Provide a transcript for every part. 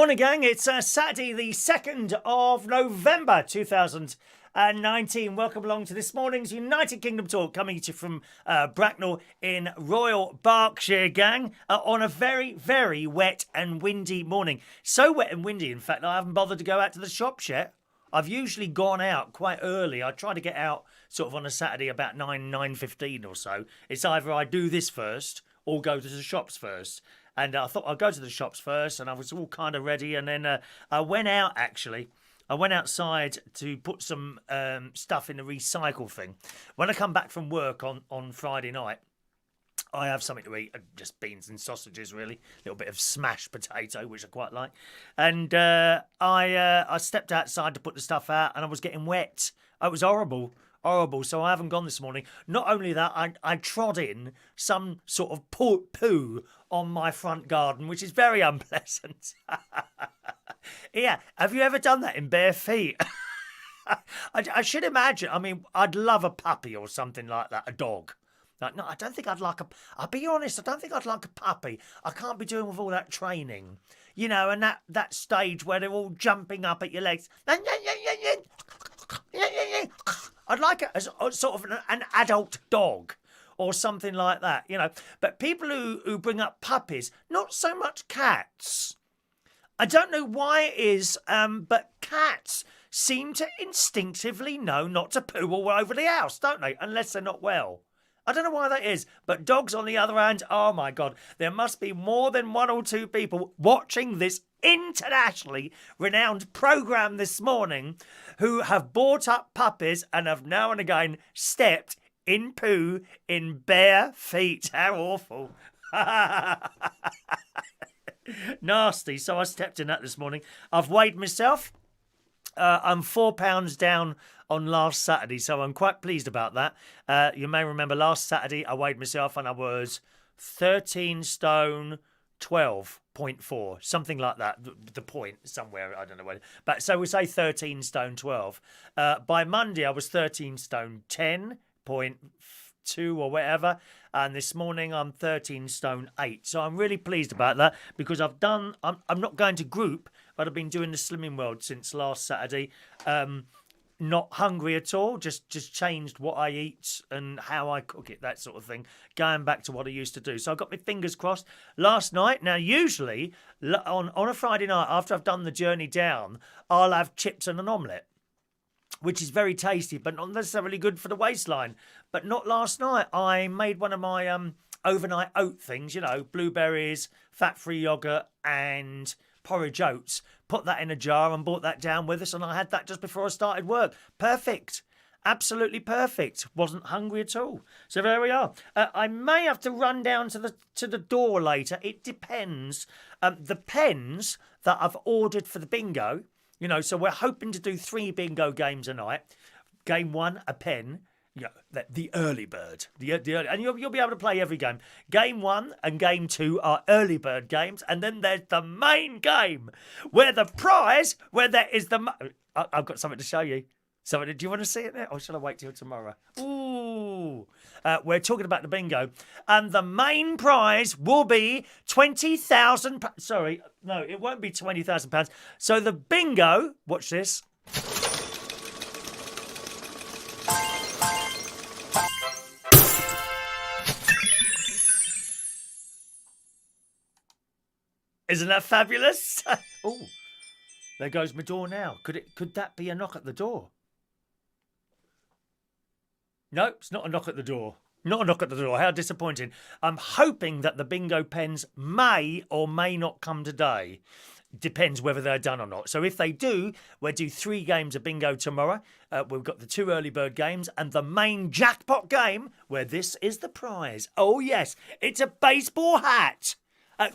Morning, gang. It's Saturday, the 2nd of November 2019. Welcome along to this morning's United Kingdom talk, coming to you from Bracknell in Royal Berkshire, gang, on a very, very wet and windy morning. So wet and windy, in fact, I haven't bothered to go out to the shops yet. I've usually gone out quite early. I try to get out sort of on a Saturday about 9:15 or so. It's either I do this first or go to the shops first. And I thought I'd go to the shops first, and I was all kind of ready. And then I went out, actually. I went outside to put some stuff in the recycle thing. When I come back from work on Friday night, I have something to eat, just beans and sausages, really. A little bit of smashed potato, which I quite like. And I stepped outside to put the stuff out, and I was getting wet. It was horrible. Horrible, so I haven't gone this morning. Not only that, I trod in some sort of poo on my front garden, which is very unpleasant. Yeah, have you ever done that in bare feet? I should imagine. I mean, I'd love a puppy or something like that, a dog. Like, no, I don't think I'd like I'll be honest, I don't think I'd like a puppy. I can't be doing with all that training. You know, and that stage where they're all jumping up at your legs. I'd like it as sort of an adult dog or something like that, you know. But people who bring up puppies, not so much cats. I don't know why it is, but cats seem to instinctively know not to poo all over the house, don't they? Unless they're not well. I don't know why that is, but dogs, on the other hand, oh my God, there must be more than one or two people watching this internationally renowned programme this morning who have bought up puppies and have now and again stepped in poo in bare feet. How awful. Nasty. So I stepped in that this morning. I've weighed myself. I'm 4 pounds down on last Saturday, so I'm quite pleased about that. You may remember last Saturday I weighed myself and I was 13 stone 12.4, something like that. The point somewhere, I don't know where. But so we say 13 stone 12. By Monday I was 13 stone 10.2 or whatever, and this morning I'm 13 stone 8. So I'm really pleased about that because I'm not going to group, but I've been doing the Slimming World since last Saturday. Not hungry at all, just changed what I eat and how I cook it, that sort of thing, going back to what I used to do. So I got my fingers crossed last night. Now, usually on a Friday night, after I've done the journey down, I'll have chips and an omelette, which is very tasty, but not necessarily good for the waistline. But not last night. I made one of my overnight oat things, you know, blueberries, fat-free yoghurt, and porridge oats. Put that in a jar and brought that down with us, and I had that just before I started work. Perfect. Absolutely perfect. Wasn't hungry at all. So there we are. I may have to run down to the door later. It depends. The pens that I've ordered for the bingo, you know, so we're hoping to do 3 bingo games a night. Game 1, a pen. Yeah, the early bird, the early, and you'll be able to play every game. Game 1 and Game 2 are early bird games, and then there's the main game, where the prize, where there is the. I've got something to show you. Something. Do you want to see it there, or shall I wait till tomorrow? Ooh, we're talking about the bingo, and the main prize will be £20,000. Sorry, no, it won't be £20,000. So the bingo. Watch this. Isn't that fabulous? Oh, there goes my door now. Could that be a knock at the door? No, it's not a knock at the door. Not a knock at the door. How disappointing. I'm hoping that the bingo pens may or may not come today. Depends whether they're done or not. So if they do, we'll do 3 games of bingo tomorrow. We've got the 2 early bird games and the main jackpot game where this is the prize. Oh, yes. It's a baseball hat.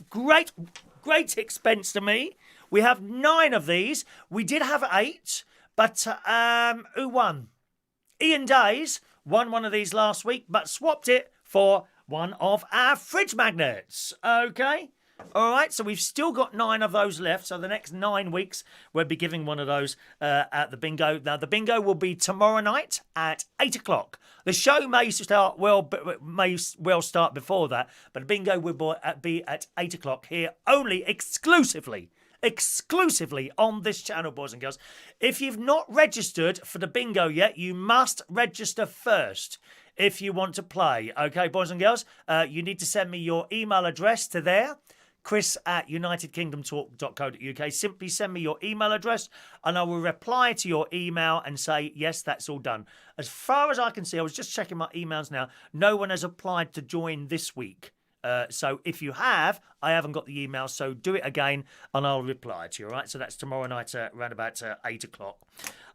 Great expense to me. We have 9 of these. We did have 8, but who won? Ian Days won one of these last week, but swapped it for one of our fridge magnets. Okay? All right, so we've still got 9 of those left. So the next 9 weeks, we'll be giving one of those at the bingo. Now, the bingo will be tomorrow night at 8 o'clock. The show may start start before that, but the bingo will be at 8 o'clock here, only exclusively exclusively on this channel, boys and girls. If you've not registered for the bingo yet, you must register first if you want to play. Okay, boys and girls, you need to send me your email address to there. chris@unitedkingdomtalk.co.uk. Simply send me your email address and I will reply to your email and say, yes, that's all done. As far as I can see, I was just checking my emails now, no one has applied to join this week. So if you have, I haven't got the email, so do it again and I'll reply to you, all right? So that's tomorrow night around about 8 o'clock.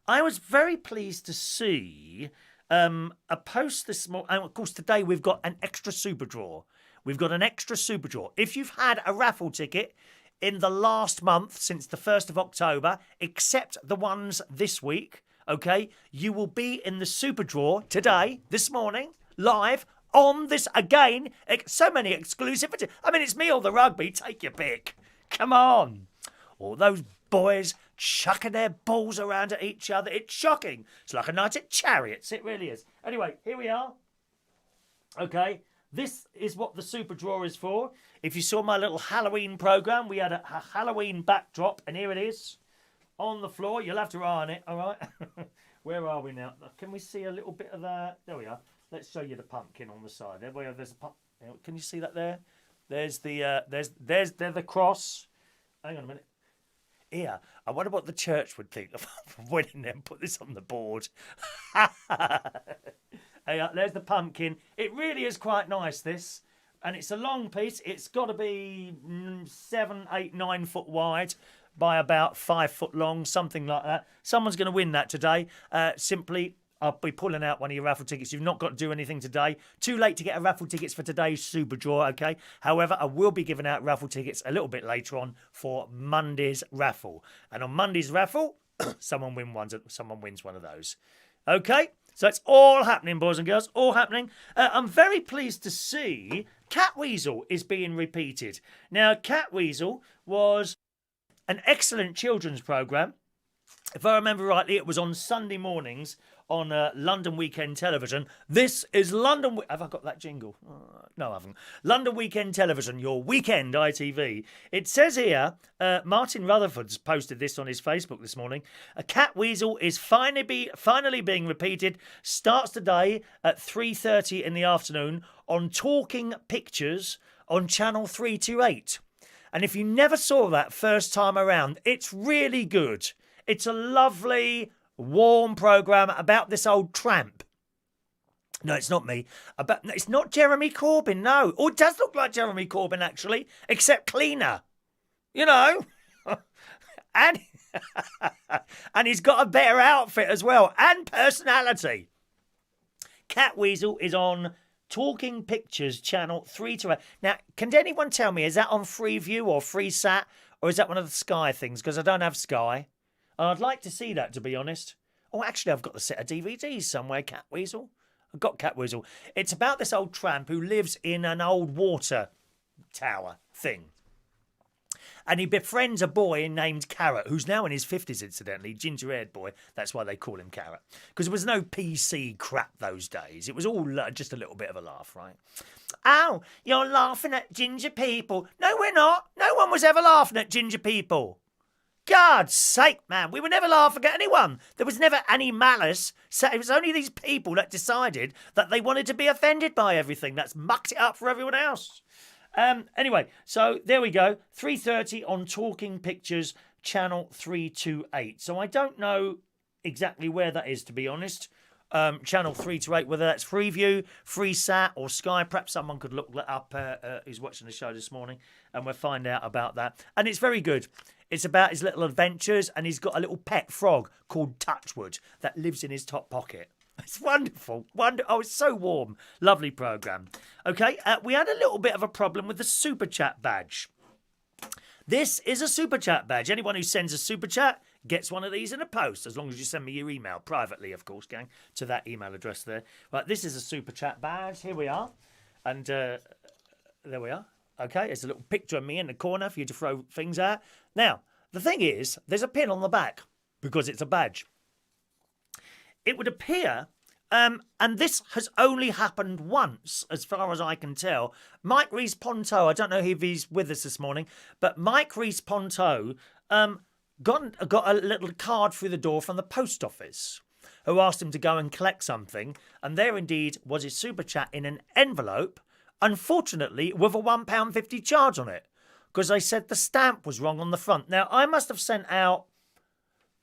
I was very pleased to see a post this morning, and of course today we've got an extra super draw. We've got an extra super draw. If you've had a raffle ticket in the last month, since the 1st of October, except the ones this week, okay, you will be in the super draw today, this morning, live, on this, again, so many exclusivity. I mean, it's me or the rugby, take your pick. Come on. All those boys chucking their balls around at each other. It's shocking. It's like a night at Chariots, it really is. Anyway, here we are. Okay. This is what the super draw is for. If you saw my little Halloween programme, we had a Halloween backdrop, and here it is on the floor. You'll have to eye on it, all right? Where are we now? Can we see a little bit of that? There we are. Let's show you the pumpkin on the side. There we are. There's a Can you see that there? There's the cross. Hang on a minute. Here, I wonder what the church would think of winning them. Put this on the board. There's the pumpkin. It really is quite nice, this. And it's a long piece. It's got to be 7, 8, 9 foot wide by about 5 foot long, something like that. Someone's going to win that today. Simply, I'll be pulling out one of your raffle tickets. You've not got to do anything today. Too late to get a raffle tickets for today's super draw, okay? However, I will be giving out raffle tickets a little bit later on for Monday's raffle. And on Monday's raffle, someone wins one of those. Okay? So it's all happening, boys and girls, all happening. I'm very pleased to see Catweazle is being repeated. Now, Catweazle was an excellent children's programme. If I remember rightly, it was on Sunday mornings on London Weekend Television. This is London... Have I got that jingle? No, I haven't. London Weekend Television, your weekend ITV. It says here, Martin Rutherford's posted this on his Facebook this morning. A Catweazle is finally being repeated. Starts today at 3:30 in the afternoon on Talking Pictures on Channel 328. And if you never saw that first time around, it's really good. It's a lovely, warm programme about this old tramp. No, it's not me. It's not Jeremy Corbyn, no. Oh, it does look like Jeremy Corbyn, actually, except cleaner. You know? and he's got a better outfit as well, and personality. Catweazle is on Talking Pictures, Channel 328. Now, can anyone tell me, is that on Freeview or FreeSat, or is that one of the Sky things? Because I don't have Sky. I'd like to see that, to be honest. Oh, actually, I've got the set of DVDs somewhere, Catweazle. I've got Catweazle. It's about this old tramp who lives in an old water tower thing. And he befriends a boy named Carrot, who's now in his 50s, incidentally, ginger-haired boy. That's why they call him Carrot. Because there was no PC crap those days. It was all just a little bit of a laugh, right? Oh, you're laughing at ginger people. No, we're not. No one was ever laughing at ginger people. God's sake, man, we were never laughing at anyone. There was never any malice. So it was only these people that decided that they wanted to be offended by everything. That's mucked it up for everyone else. Anyway, so there we go. 3:30 on Talking Pictures, Channel 328. So I don't know exactly where that is, to be honest. Channel 328, whether that's Freeview, FreeSat or Sky. Perhaps someone could look that up who's watching the show this morning, and we'll find out about that. And it's very good. It's about his little adventures, and he's got a little pet frog called Touchwood that lives in his top pocket. It's wonderful. Oh, it's so warm. Lovely programme. Okay, we had a little bit of a problem with the SuperChat Badge. This is a SuperChat Badge. Anyone who sends a Super Chat gets one of these in a post, as long as you send me your email, privately, of course, gang, to that email address there. Right, this is a SuperChat Badge. Here we are. And there we are. Okay, there's a little picture of me in the corner for you to throw things at. Now, the thing is, there's a pin on the back because it's a badge. It would appear, and this has only happened once, as far as I can tell. Mike Rees-Ponto, I don't know if he's with us this morning, but Mike Rees-Ponto got a little card through the door from the post office, who asked him to go and collect something, and there indeed was his super chat in an envelope, unfortunately with a £1.50 charge on it, because they said the stamp was wrong on the front. Now, I must have sent out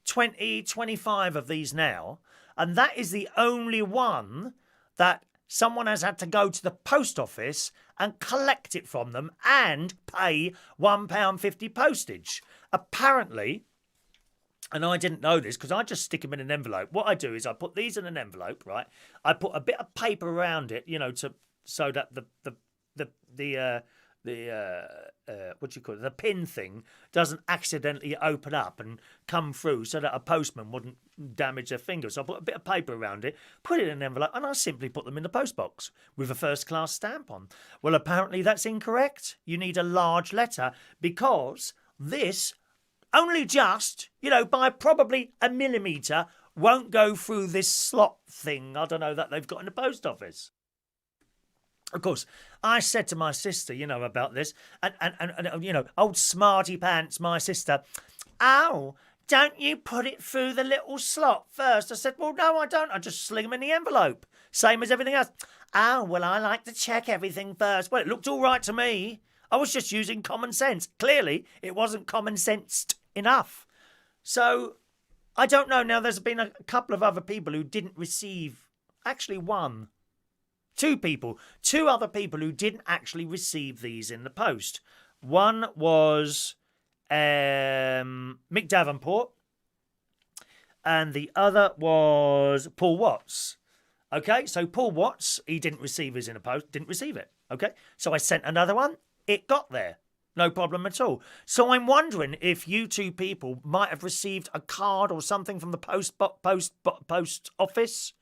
20, 25 of these now, and that is the only one that someone has had to go to the post office and collect it from them and pay £1.50 postage. Apparently, and I didn't know this because I just stick them in an envelope. What I do is I put these in an envelope, right? I put a bit of paper around it, so that what do you call it? The pin thing doesn't accidentally open up and come through, so that a postman wouldn't damage their fingers. So I put a bit of paper around it, put it in an envelope, and I simply put them in the post box with a first class stamp on. Well, apparently that's incorrect. You need a large letter because this only just, by probably a millimetre, won't go through this slot thing, I don't know, that they've got in the post office. Of course, I said to my sister, about this, and old smarty pants, my sister, "Oh, don't you put it through the little slot first?" I said, "Well, no, I don't. I just sling them in the envelope, same as everything else." "Oh, well, I like to check everything first." Well, it looked all right to me. I was just using common sense. Clearly, it wasn't common sensed enough. So, I don't know. Now, there's been a couple of other people who didn't receive, actually two other people who didn't actually receive these in the post. One was Mick Davenport, and the other was Paul Watts. Okay, so Paul Watts, he didn't receive his in the post, didn't receive it. Okay, so I sent another one. It got there. No problem at all. So I'm wondering if you two people might have received a card or something from the post office,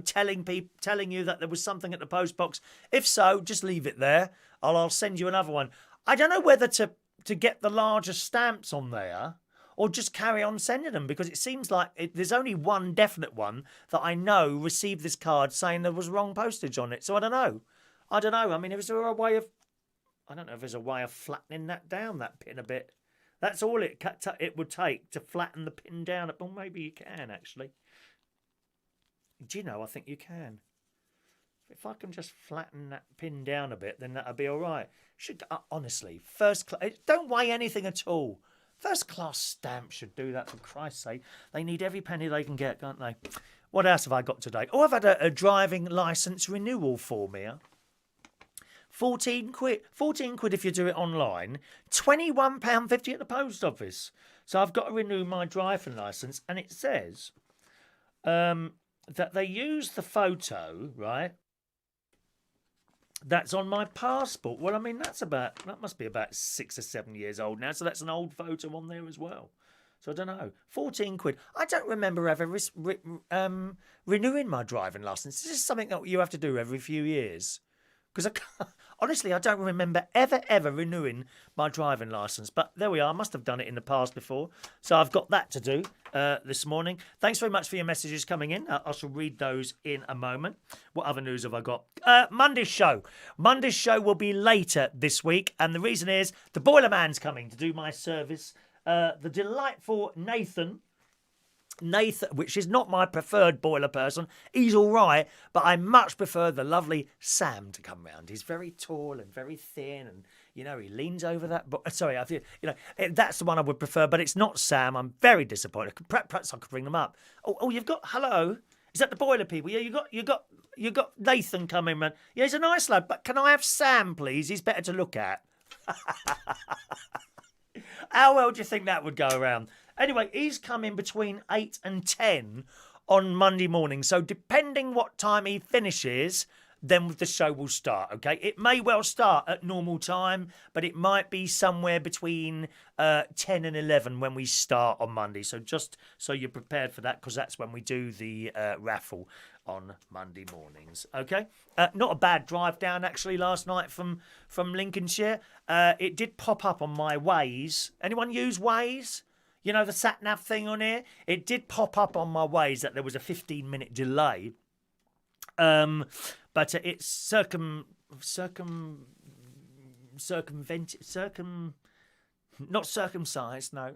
telling you that there was something at the post box. If so, just leave it there. I'll send you another one. I don't know whether to get the larger stamps on there or just carry on sending them, because it seems like there's only one definite one that I know received this card saying there was wrong postage on it. So I don't know. I mean, is there a way of... I don't know if there's a way of flattening that down, that pin a bit. That's all it would take to flatten the pin down. Well, maybe you can, actually. Do you know, I think you can. If I can just flatten that pin down a bit, then that'll be all right. Honestly, first class... Don't weigh anything at all. First class stamps should do that, for Christ's sake. They need every penny they can get, can't they? What else have I got today? Oh, I've had a driving licence renewal form here. 14 quid. 14 quid if you do it online. £21.50 at the post office. So I've got to renew my driving licence, and it says that they use the photo, right, that's on my passport. Well, I mean, that must be about 6 or 7 years old now, so that's an old photo on there as well. So I don't know. 14 quid. I don't remember ever renewing my driving licence. This is something that you have to do every few years. Because honestly, I don't remember ever renewing my driving licence. But there we are. I must have done it in the past before. So I've got that to do this morning. Thanks very much for your messages coming in. I shall read those in a moment. What other news have I got? Monday's show. Monday's show will be later this week. And the reason is the Boiler Man's coming to do my service. The delightful Nathan, which is not my preferred boiler person. He's all right, but I much prefer the lovely Sam to come round. He's very tall and very thin, and he leans over that. Sorry, I think that's the one I would prefer, but it's not Sam. I'm very disappointed. Perhaps I could bring them up. Oh, you've got hello. Is that the boiler people? Yeah, you got Nathan coming round. Yeah, he's a nice lad, but can I have Sam, please? He's better to look at. How well do you think that would go around? Anyway, he's coming between 8 and 10 on Monday morning. So depending what time he finishes, then the show will start, okay? It may well start at normal time, but it might be somewhere between 10 and 11 when we start on Monday. So just so you're prepared for that, because that's when we do the raffle on Monday mornings, okay? Not a bad drive down, actually, last night from Lincolnshire. It did pop up on my Waze. Anyone use Waze? The sat-nav thing on here? It did pop up on my Waze that there was a 15-minute delay. But it's Not circumcised, no.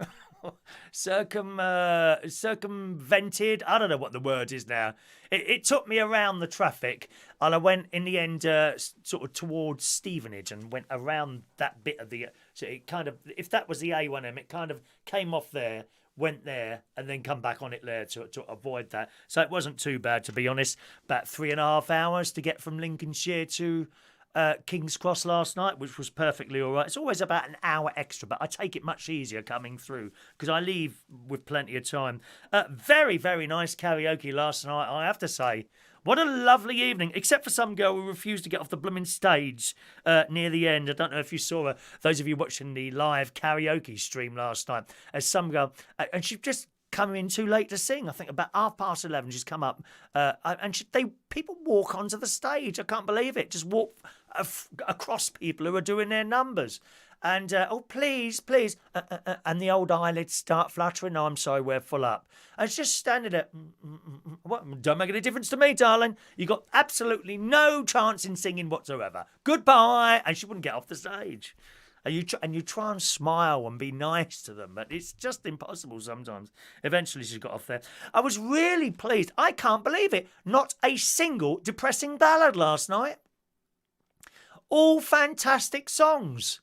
Circumvented. I don't know what the word is now. It took me around the traffic, and I went in the end sort of towards Stevenage and went around that bit of the. So it kind of, if that was the A1M, it kind of came off there, went there, and then come back on it there to avoid that. So it wasn't too bad, to be honest. About 3.5 hours to get from Lincolnshire to King's Cross last night, which was perfectly all right. It's always about an hour extra, but I take it much easier coming through because I leave with plenty of time. Very, very nice karaoke last night, I have to say. What a lovely evening, except for some girl who refused to get off the blooming stage near the end. I don't know if you saw her, those of you watching the live karaoke stream last night, as some girl, and she just come in too late to sing. I think about 11:30 she's come up, and people walk onto the stage. I can't believe it. Just walk across people who are doing their numbers. And, oh, please, please. And the old eyelids start fluttering. No, I'm sorry, we're full up. And it's just standing there. What? Don't make any difference to me, darling. You got absolutely no chance in singing whatsoever. Goodbye. And she wouldn't get off the stage. And you try and smile and be nice to them, but it's just impossible sometimes. Eventually she got off there. I was really pleased. I can't believe it. Not a single depressing ballad last night. All fantastic songs.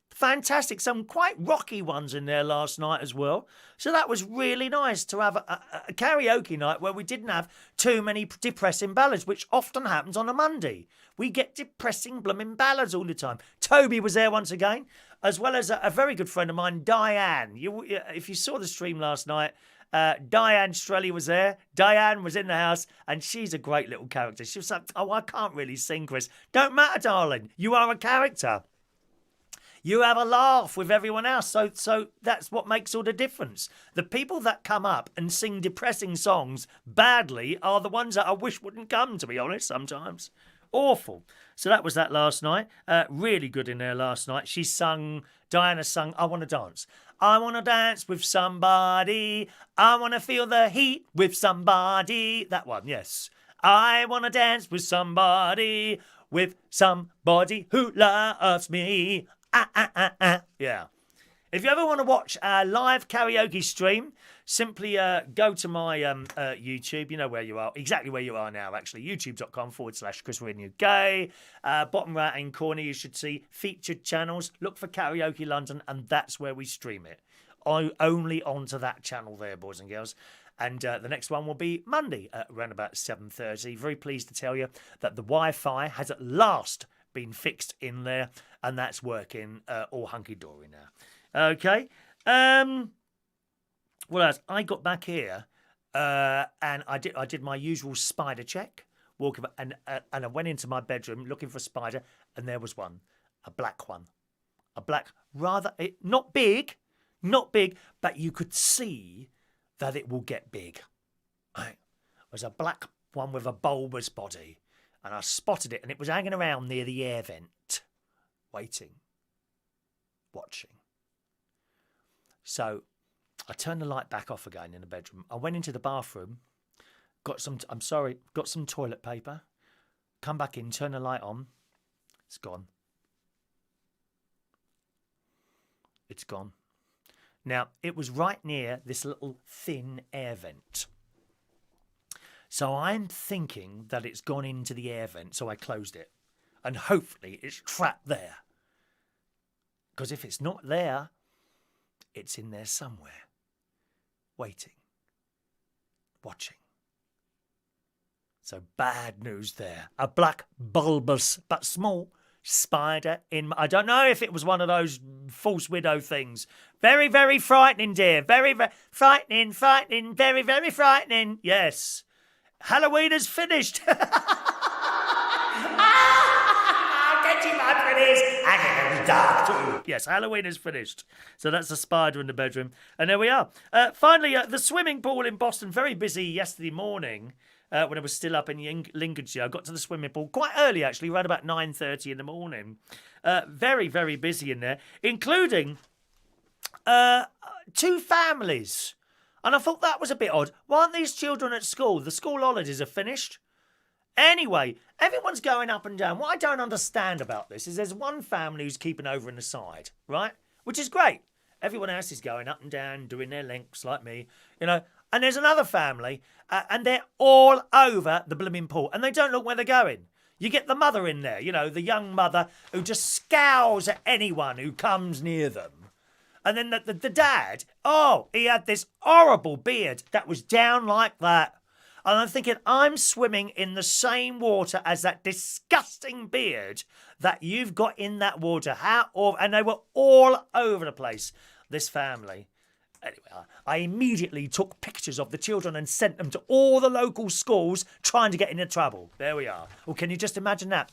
Fantastic. Some quite rocky ones in there last night as well. So that was really nice to have a karaoke night where we didn't have too many depressing ballads, which often happens on a Monday. We get depressing blooming ballads all the time. Toby was there once again, as well as a very good friend of mine, Diane. If you saw the stream last night, Diane Strelly was there. Diane was in the house, and she's a great little character. She was like, oh, I can't really sing, Chris. Don't matter, darling. You are a character. You have a laugh with everyone else, so that's what makes all the difference. The people that come up and sing depressing songs badly are the ones that I wish wouldn't come, to be honest, sometimes. Awful. So that was that last night. Really good in there last night. Diana sung, I Want to Dance. I want to dance with somebody. I want to feel the heat with somebody. That one, yes. I want to dance with somebody who loves me. Yeah. If you ever want to watch a live karaoke stream, simply go to my YouTube. You know where you are, exactly where you are now, actually. youtube.com/ChrisWinUK. Bottom right-hand corner, you should see featured channels. Look for Karaoke London, and that's where we stream it. Only onto that channel there, boys and girls. And the next one will be Monday at around about 7:30. Very pleased to tell you that the Wi-Fi has at last been fixed in there, and that's working all hunky-dory now. Okay. What else? I got back here and I did my usual spider check, and I went into my bedroom looking for a spider, and there was one, a black one. A black, not big, but you could see that it will get big. Right? It was a black one with a bulbous body. And I spotted it, and it was hanging around near the air vent, waiting, watching. So I turned the light back off again in the bedroom. I went into the bathroom, got some toilet paper, come back in, turn the light on. It's gone. It's gone. Now, it was right near this little thin air vent. So I'm thinking that it's gone into the air vent, so I closed it. And hopefully it's trapped there. Because if it's not there, it's in there somewhere. Waiting. Watching. So bad news there. A black, bulbous, but small spider in... I don't know if it was one of those false widow things. Very, very frightening, dear. Very, very frightening, very, very frightening. Yes. Halloween is finished. Get you, my pretties. And it was dark too. Yes, Halloween is finished. So that's a spider in the bedroom. And there we are. Finally, the swimming pool in Boston, very busy yesterday morning when I was still up in Lincolnshire. I got to the swimming pool quite early, actually, around about 9:30 in the morning. Very, very busy in there, including 2 families. And I thought that was a bit odd. Why aren't these children at school? The school holidays are finished. Anyway, everyone's going up and down. What I don't understand about this is there's one family who's keeping over in the side, right? Which is great. Everyone else is going up and down, doing their links like me, you know. And there's another family, and they're all over the blooming pool, and they don't look where they're going. You get the mother in there, you know, the young mother who just scowls at anyone who comes near them. And then the dad, oh, he had this horrible beard that was down like that. And I'm thinking, I'm swimming in the same water as that disgusting beard that you've got in that water. And they were all over the place, this family. Anyway, I immediately took pictures of the children and sent them to all the local schools trying to get into trouble. There we are. Well, can you just imagine that?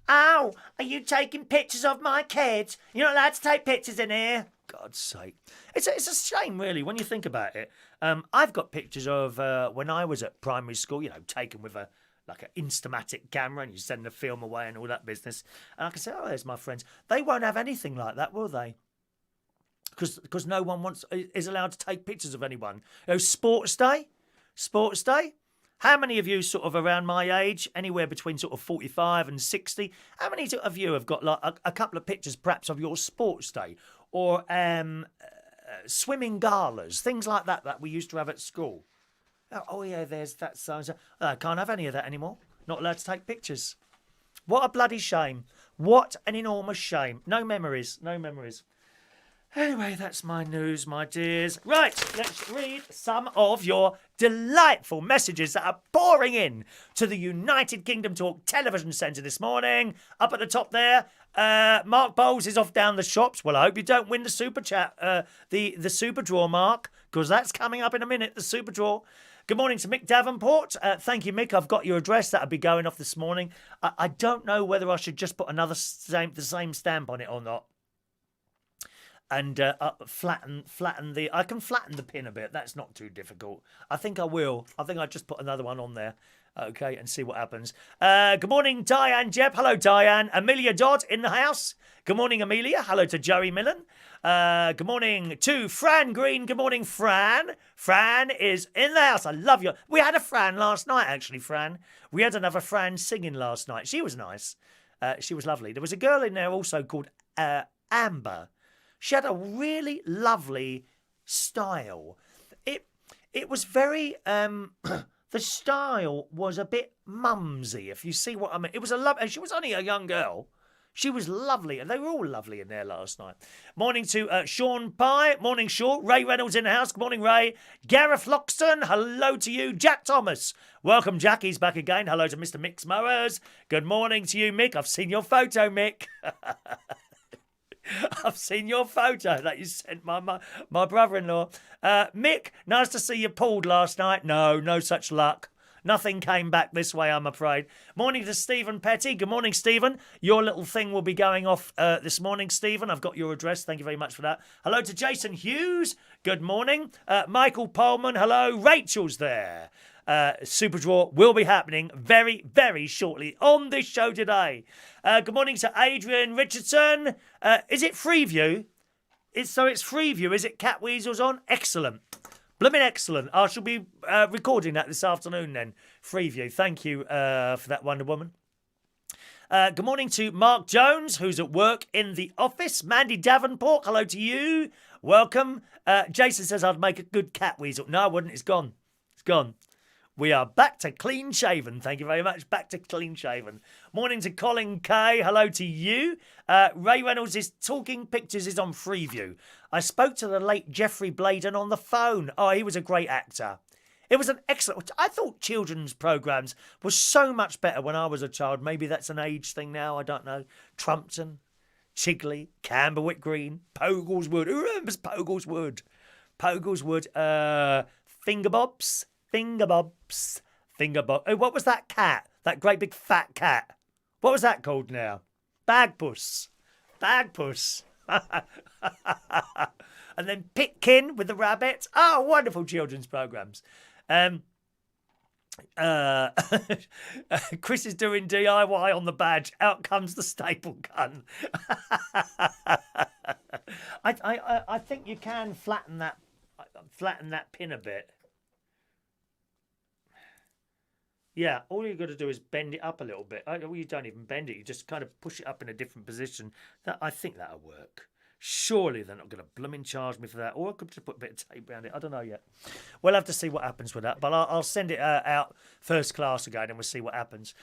Oh, are you taking pictures of my kids? You're not allowed to take pictures in here. God's sake. It's a shame, really, when you think about it. I've got pictures of when I was at primary school, you know, taken with an Instamatic camera, and you send the film away and all that business. And I can say, oh, there's my friends. They won't have anything like that, will they? Because no one is allowed to take pictures of anyone. You know, Sports Day. How many of you sort of around my age, anywhere between sort of 45 and 60, how many of you have got like a couple of pictures perhaps of your Sports Day or swimming galas, things like that we used to have at school? Oh yeah, there's that so-and-so. I can't have any of that anymore. Not allowed to take pictures. What a bloody shame. What an enormous shame. No memories. Anyway, that's my news, my dears. Right, let's read some of your delightful messages that are pouring in to the United Kingdom Talk Television Centre this morning. Up at the top there, Mark Bowles is off down the shops. Well, I hope you don't win the Super Chat, the SuperDraw, Mark, because that's coming up in a minute, the SuperDraw. Good morning to Mick Davenport. Thank you, Mick. I've got your address. That'll be going off this morning. I don't know whether I should just put the same stamp on it or not. And flatten the... I can flatten the pin a bit. That's not too difficult. I think I will. I think I'll just put another one on there. Okay, and see what happens. Good morning, Diane Jeb. Hello, Diane. Amelia Dodd in the house. Good morning, Amelia. Hello to Joey Millen. Good morning to Fran Green. Good morning, Fran. Fran is in the house. I love you. We had a Fran last night, actually, Fran. We had another Fran singing last night. She was nice. She was lovely. There was a girl in there also called Amber. She had a really lovely style. It was very... the style was a bit mumsy, if you see what I mean. It was and she was only a young girl. She was lovely, and they were all lovely in there last night. Morning to Shaun Pye. Morning, Shaun. Ray Reynolds in the house. Good morning, Ray. Gareth Loxton. Hello to you. Jack Thomas. Welcome, Jack. He's back again. Hello to Mr. Mick Mowers. Good morning to you, Mick. I've seen your photo, Mick. I've seen your photo that you sent my brother-in-law. Mick, nice to see you pulled last night. No such luck. Nothing came back this way, I'm afraid. Morning to Stephen Petty. Good morning, Stephen. Your little thing will be going off this morning, Stephen. I've got your address. Thank you very much for that. Hello to Jason Hughes. Good morning. Michael Polman. Hello. Rachel's there. SuperDraw will be happening very, very shortly on this show today. Good morning to Adrian Richardson. Is it Freeview? It's Freeview. Is it Catweazle's on? Excellent. Blooming excellent. I shall be recording that this afternoon then. Freeview. Thank you for that, Wonder Woman. Good morning to Mark Jones, who's at work in the office. Mandy Davenport, hello to you. Welcome. Jason says I'd make a good Catweazle. No, I wouldn't. It's gone. It's gone. We are back to clean shaven. Thank you very much. Back to clean shaven. Morning to Colin Kay. Hello to you. Ray Reynolds' Talking Pictures is on Freeview. I spoke to the late Jeffrey Bladen on the phone. Oh, he was a great actor. It was an excellent... I thought children's programmes were so much better when I was a child. Maybe that's an age thing now. I don't know. Trumpton, Chigley, Camberwick Green, Pogleswood. Who remembers Pogleswood? Pogleswood. Fingerbobs. Fingerbobs. Oh, what was that cat? That great big fat cat. What was that called now? Bagpuss. And then Pitkin with the rabbit. Oh, wonderful children's programmes. Chris is doing DIY on the badge. Out comes the staple gun. I think you can flatten that pin a bit. Yeah, all you've got to do is bend it up a little bit. Well, you don't even bend it. You just kind of push it up in a different position. I think that'll work. Surely they're not going to blooming charge me for that. Or I could just put a bit of tape around it. I don't know yet. We'll have to see what happens with that. But I'll send it out first class again and we'll see what happens.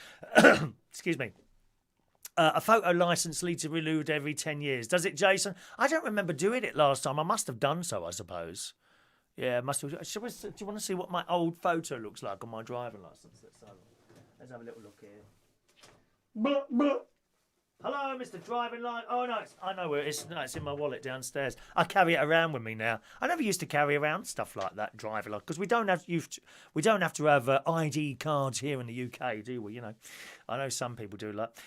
Excuse me. A photo licence needs to be renewed every 10 years. Does it, Jason? I don't remember doing it last time. I must have done so, I suppose. Yeah, must have. Do you want to see what my old photo looks like on my driving licence? Let's have a little look here. Hello, Mr. Driving Line. Oh, no, I know where it is. No, it's in my wallet downstairs. I carry it around with me now. I never used to carry around stuff like that, driving line, because we don't have to have ID cards here in the UK, do we? You know, I know some people do that.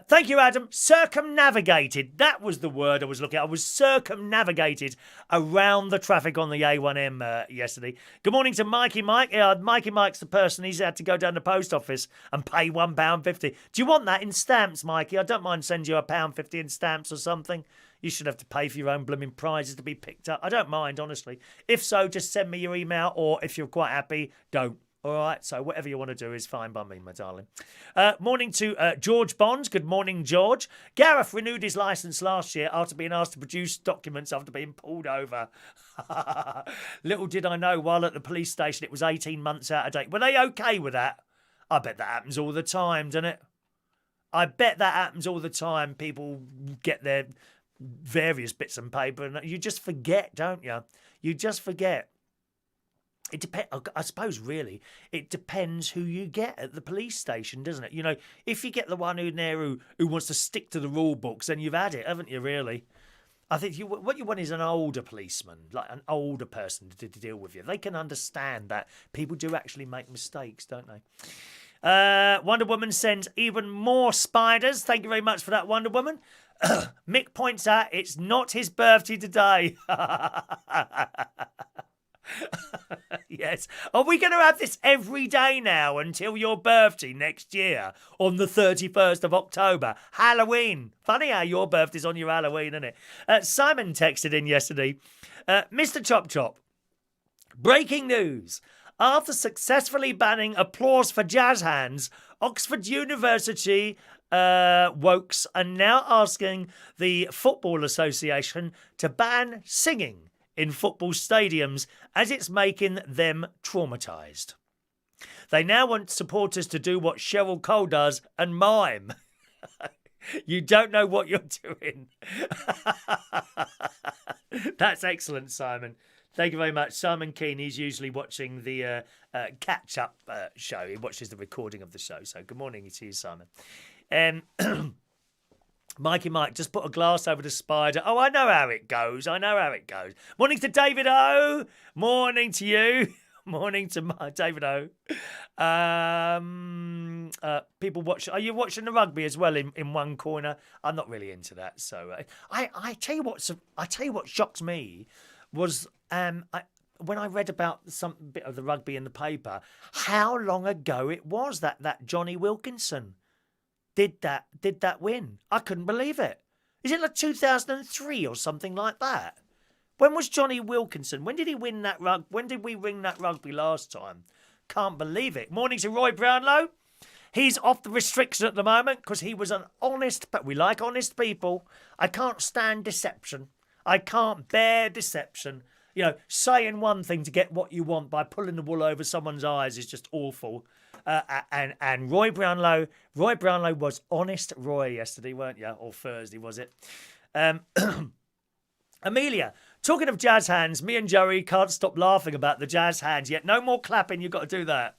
Thank you, Adam. Circumnavigated. That was the word I was looking at. I was circumnavigated around the traffic on the A1M yesterday. Good morning to Mikey Mike. Mikey Mike's the person he's had to go down the post office and pay £1.50. Do you want that in stamps, Mikey? I don't mind sending you £1.50 in stamps or something. You should have to pay for your own blooming prizes to be picked up. I don't mind, honestly. If so, just send me your email, or if you're quite happy, don't. All right, so whatever you want to do is fine by me, my darling. Morning to George Bonds. Good morning, George. Gareth renewed his licence last year after being asked to produce documents after being pulled over. Little did I know, while at the police station, it was 18 months out of date. Were they okay with that? I bet that happens all the time, doesn't it? I bet that happens all the time. People get their various bits of paper and you just forget, don't you? You just forget. It depends. I suppose, really, it depends who you get at the police station, doesn't it? You know, if you get the one in there who wants to stick to the rule books, then you've had it, haven't you, really? I think what you want is an older policeman, like an older person to deal with you. They can understand that people do actually make mistakes, don't they? Wonder Woman sends even more spiders. Thank you very much for that, Wonder Woman. Mick points out it's not his birthday today. Yes. Are we going to have this every day now until your birthday next year on the 31st of October? Halloween. Funny how your birthday's on your Halloween, isn't it? Simon texted in yesterday. Mr. Chop Chop, breaking news. After successfully banning applause for jazz hands, Oxford University wokes are now asking the Football Association to ban singing in football stadiums as it's making them traumatised. They now want supporters to do what Cheryl Cole does and mime. You don't know what you're doing. That's excellent, Simon. Thank you very much. Simon Keane, he's usually watching the catch-up show. He watches the recording of the show. So good morning to you, Simon. Mikey Mike, just put a glass over the spider. Oh, I know how it goes. Morning to David O. Morning to you. Morning to David O. People watch. Are you watching the rugby as well in one corner? I'm not really into that. So I tell you what shocks me was when I read about some bit of the rugby in the paper, how long ago it was that Johnny Wilkinson did that win. I couldn't believe it. Is it like 2003 or something like that? When was Johnny Wilkinson? When did he win that rugby? When did we win that rugby last time? Can't believe it. Morning to Roy Brownlow. He's off the restriction at the moment because he was an honest, but we like honest people. I can't stand deception. I can't bear deception. You know, saying one thing to get what you want by pulling the wool over someone's eyes is just awful. And Roy Brownlow was honest Roy yesterday, weren't you? Or Thursday, was it? Amelia, talking of jazz hands, me and Joey can't stop laughing about the jazz hands yet. No more clapping, you've got to do that.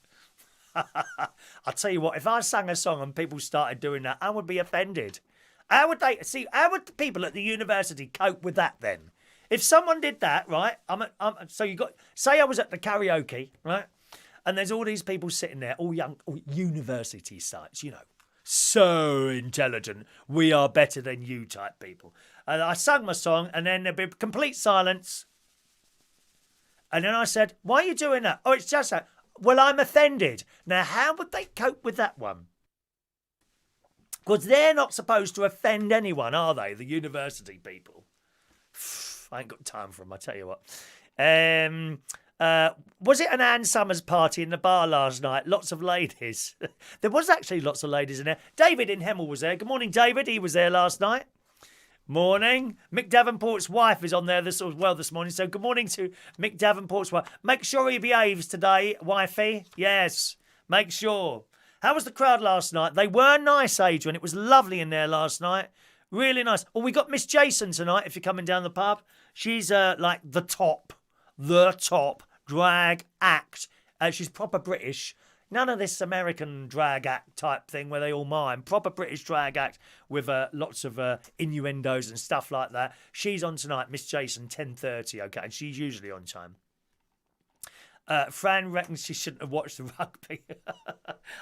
I'll tell you what, if I sang a song and people started doing that, I would be offended. How would the people at the university cope with that then? If someone did that, right? Say I was at the karaoke, right? And there's all these people sitting there, all young, all university sites, you know, so intelligent. We are better than you type people. And I sang my song, and then there'd be complete silence. And then I said, why are you doing that? Oh, it's just that. Well, I'm offended. Now, how would they cope with that one? Because they're not supposed to offend anyone, are they? The university people. I ain't got time for them, I tell you what. Was it an Ann Summers party in the bar last night? Lots of ladies. There was actually lots of ladies in there. David in Hemel was there. Good morning, David. He was there last night. Morning. Mick Davenport's wife is on there this morning. So good morning to Mick Davenport's wife. Make sure he behaves today, wifey. Yes, make sure. How was the crowd last night? They were nice, Adrian. It was lovely in there last night. Really nice. Oh, we got Miss Jason tonight if you're coming down the pub. She's like the top drag act. She's proper British. None of this American drag act type thing where they all mime. Proper British drag act with lots of innuendos and stuff like that. She's on tonight, Miss Jason, 10:30, okay? And she's usually on time. Fran reckons she shouldn't have watched the rugby.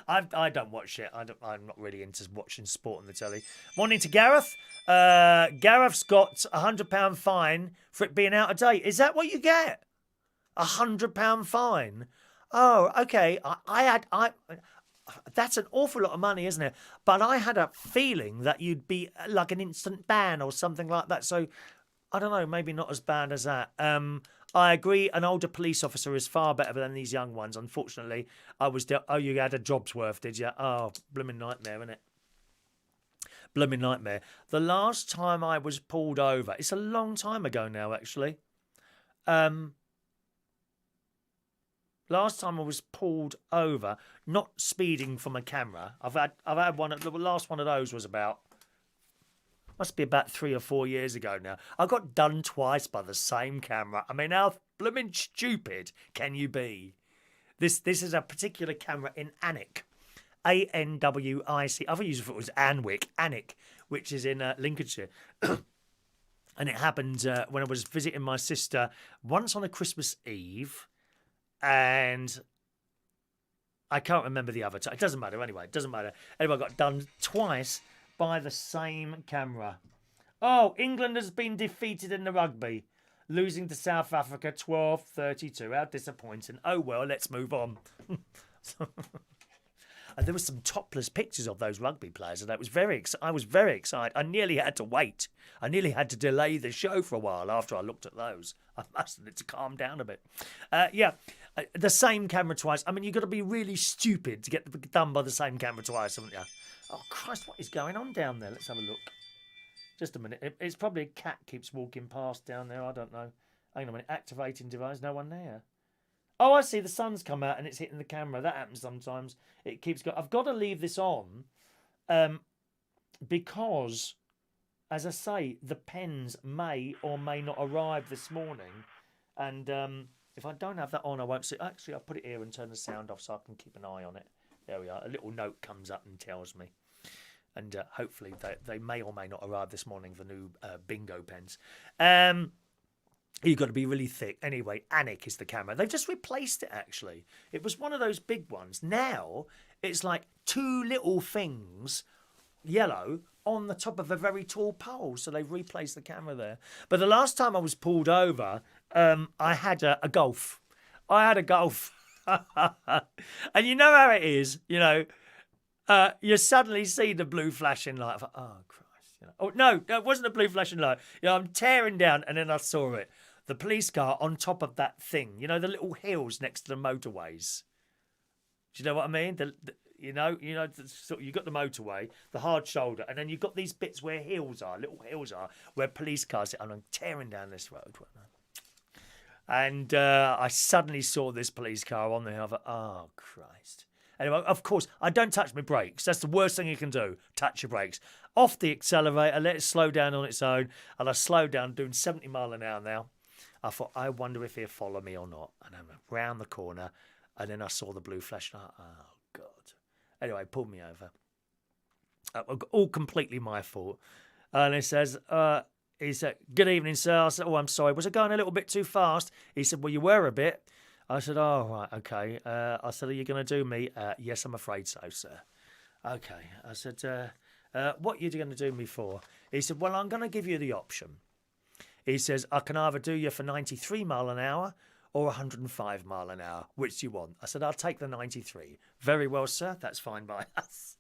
I don't watch it. I'm not really into watching sport on the telly. Morning to Gareth. Gareth's got £100 fine for it being out of date. Is that what you get? £100 fine? Oh, okay. That's an awful lot of money, isn't it? But I had a feeling that you'd be like an instant ban or something like that. So I don't know, maybe not as bad as that. I agree. An older police officer is far better than these young ones. Unfortunately, you had a job's worth, did you? Oh, blooming nightmare, isn't it? Blooming nightmare. The last time I was pulled over, it's a long time ago now, actually. Last time I was pulled over, not speeding from a camera. I've had one. The last one of those was must be about 3 or 4 years ago now. I got done twice by the same camera. I mean, how blooming stupid can you be? This is a particular camera in Alnwick, A-N-W-I-C. I thought it was Alnwick, which is in Lincolnshire. And it happened when I was visiting my sister once on a Christmas Eve. And I can't remember the other time. It doesn't matter anyway. It doesn't matter. Anyway, I got done twice by the same camera. Oh, England has been defeated in the rugby, losing to South Africa 12-32. How disappointing. Oh, well, let's move on. And there were some topless pictures of those rugby players, and I was very excited. I nearly had to wait. I nearly had to delay the show for a while after I looked at those. I must have to calm down a bit. The same camera twice. I mean, you've got to be really stupid to get done by the same camera twice, haven't you? Oh, Christ, what is going on down there? Let's have a look. Just a minute. It's probably a cat keeps walking past down there. I don't know. Hang on a minute. Activating device. No one there. Oh, I see. The sun's come out and it's hitting the camera. That happens sometimes. It keeps going. I've got to leave this on because, as I say, the pens may or may not arrive this morning. And if I don't have that on, I won't see. Actually, I'll put it here and turn the sound off so I can keep an eye on it. There we are. A little note comes up and tells me. And hopefully they may or may not arrive this morning, the new bingo pens. You've got to be really thick. Anyway, Alnwick is the camera. They've just replaced it, actually. It was one of those big ones. Now, it's like two little things, yellow, on the top of a very tall pole. So they've replaced the camera there. But the last time I was pulled over, I had a Golf. I had a Golf. And you know how it is, you know. You suddenly see the blue flashing light. Oh, Christ. You know. Oh, no, it wasn't a blue flashing light. You know, I'm tearing down, and then I saw it. The police car on top of that thing. You know, the little hills next to the motorways. Do you know what I mean? You got the motorway, the hard shoulder, and then you've got these bits where little hills are, where police cars sit, and I'm tearing down this road. And I suddenly saw this police car on there. I thought, oh, Christ. Anyway, of course, I don't touch my brakes. That's the worst thing you can do, touch your brakes. Off the accelerator, let it slow down on its own. And I slowed down, doing 70 mile an hour now. I thought, I wonder if he'll follow me or not. And I'm round the corner, and then I saw the blue flashlight. Oh, God. Anyway, pulled me over. All completely my fault. And he said, good evening, sir. I said, oh, I'm sorry. Was I going a little bit too fast? He said, well, you were a bit. I said, oh, right, okay. I said, are you going to do me? Yes, I'm afraid so, sir. Okay. I said, what are you going to do me for? He said, well, I'm going to give you the option. He says, I can either do you for 93 mile an hour or 105 mile an hour. Which do you want? I said, I'll take the 93. Very well, sir. That's fine by us.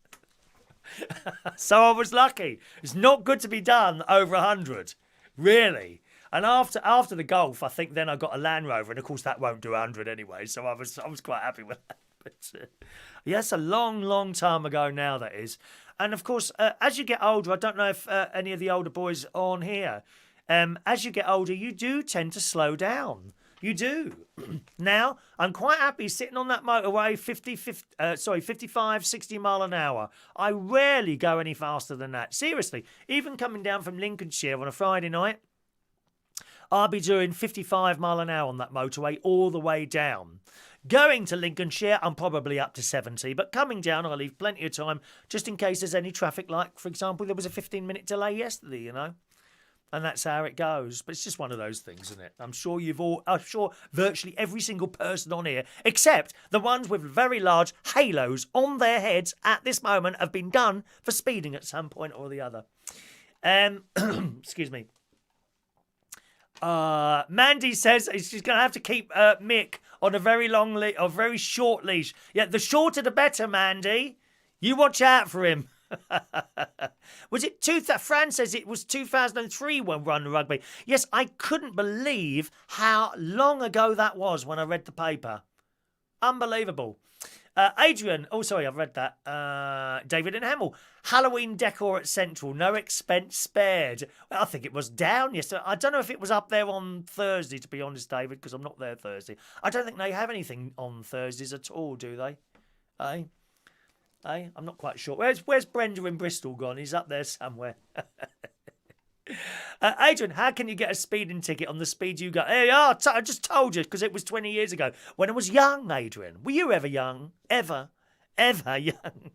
So I was lucky. It's not good to be done over 100. Really. And after the Golf, I think then I got a Land Rover, and of course that won't do 100 anyway. So I was quite happy with that. But yes, a long, long time ago now that is. And of course, as you get older, I don't know if any of the older boys are on here. As you get older, you do tend to slow down. You do. Now, I'm quite happy sitting on that motorway 55, 60 mile an hour. I rarely go any faster than that. Seriously, even coming down from Lincolnshire on a Friday night, I'll be doing 55 mile an hour on that motorway all the way down. Going to Lincolnshire, I'm probably up to 70, but coming down, I'll leave plenty of time just in case there's any traffic. Like, for example, there was a 15-minute delay yesterday, you know. And that's how it goes. But it's just one of those things, isn't it? I'm sure virtually every single person on here, except the ones with very large halos on their heads at this moment, have been done for speeding at some point or the other. Excuse me. Mandy says she's going to have to keep Mick on a very very short leash. Yeah, the shorter the better, Mandy. You watch out for him. Was it Fran says it was 2003 when we won the rugby. Yes, I couldn't believe how long ago that was when I read the paper. Unbelievable. Adrian, oh sorry, I've read that. David and Hamill, Halloween decor at Central, no expense spared. Well, I think it was down yesterday. I don't know if it was up there on Thursday, to be honest, David, because I'm not there Thursday. I don't think they have anything on Thursdays at all, do they? Eh? I'm not quite sure. Where's Brenda in Bristol gone? He's up there somewhere. Adrian, how can you get a speeding ticket on the speed you got? Hey, I just told you, because it was 20 years ago. When I was young, Adrian. Were you ever young? Ever young?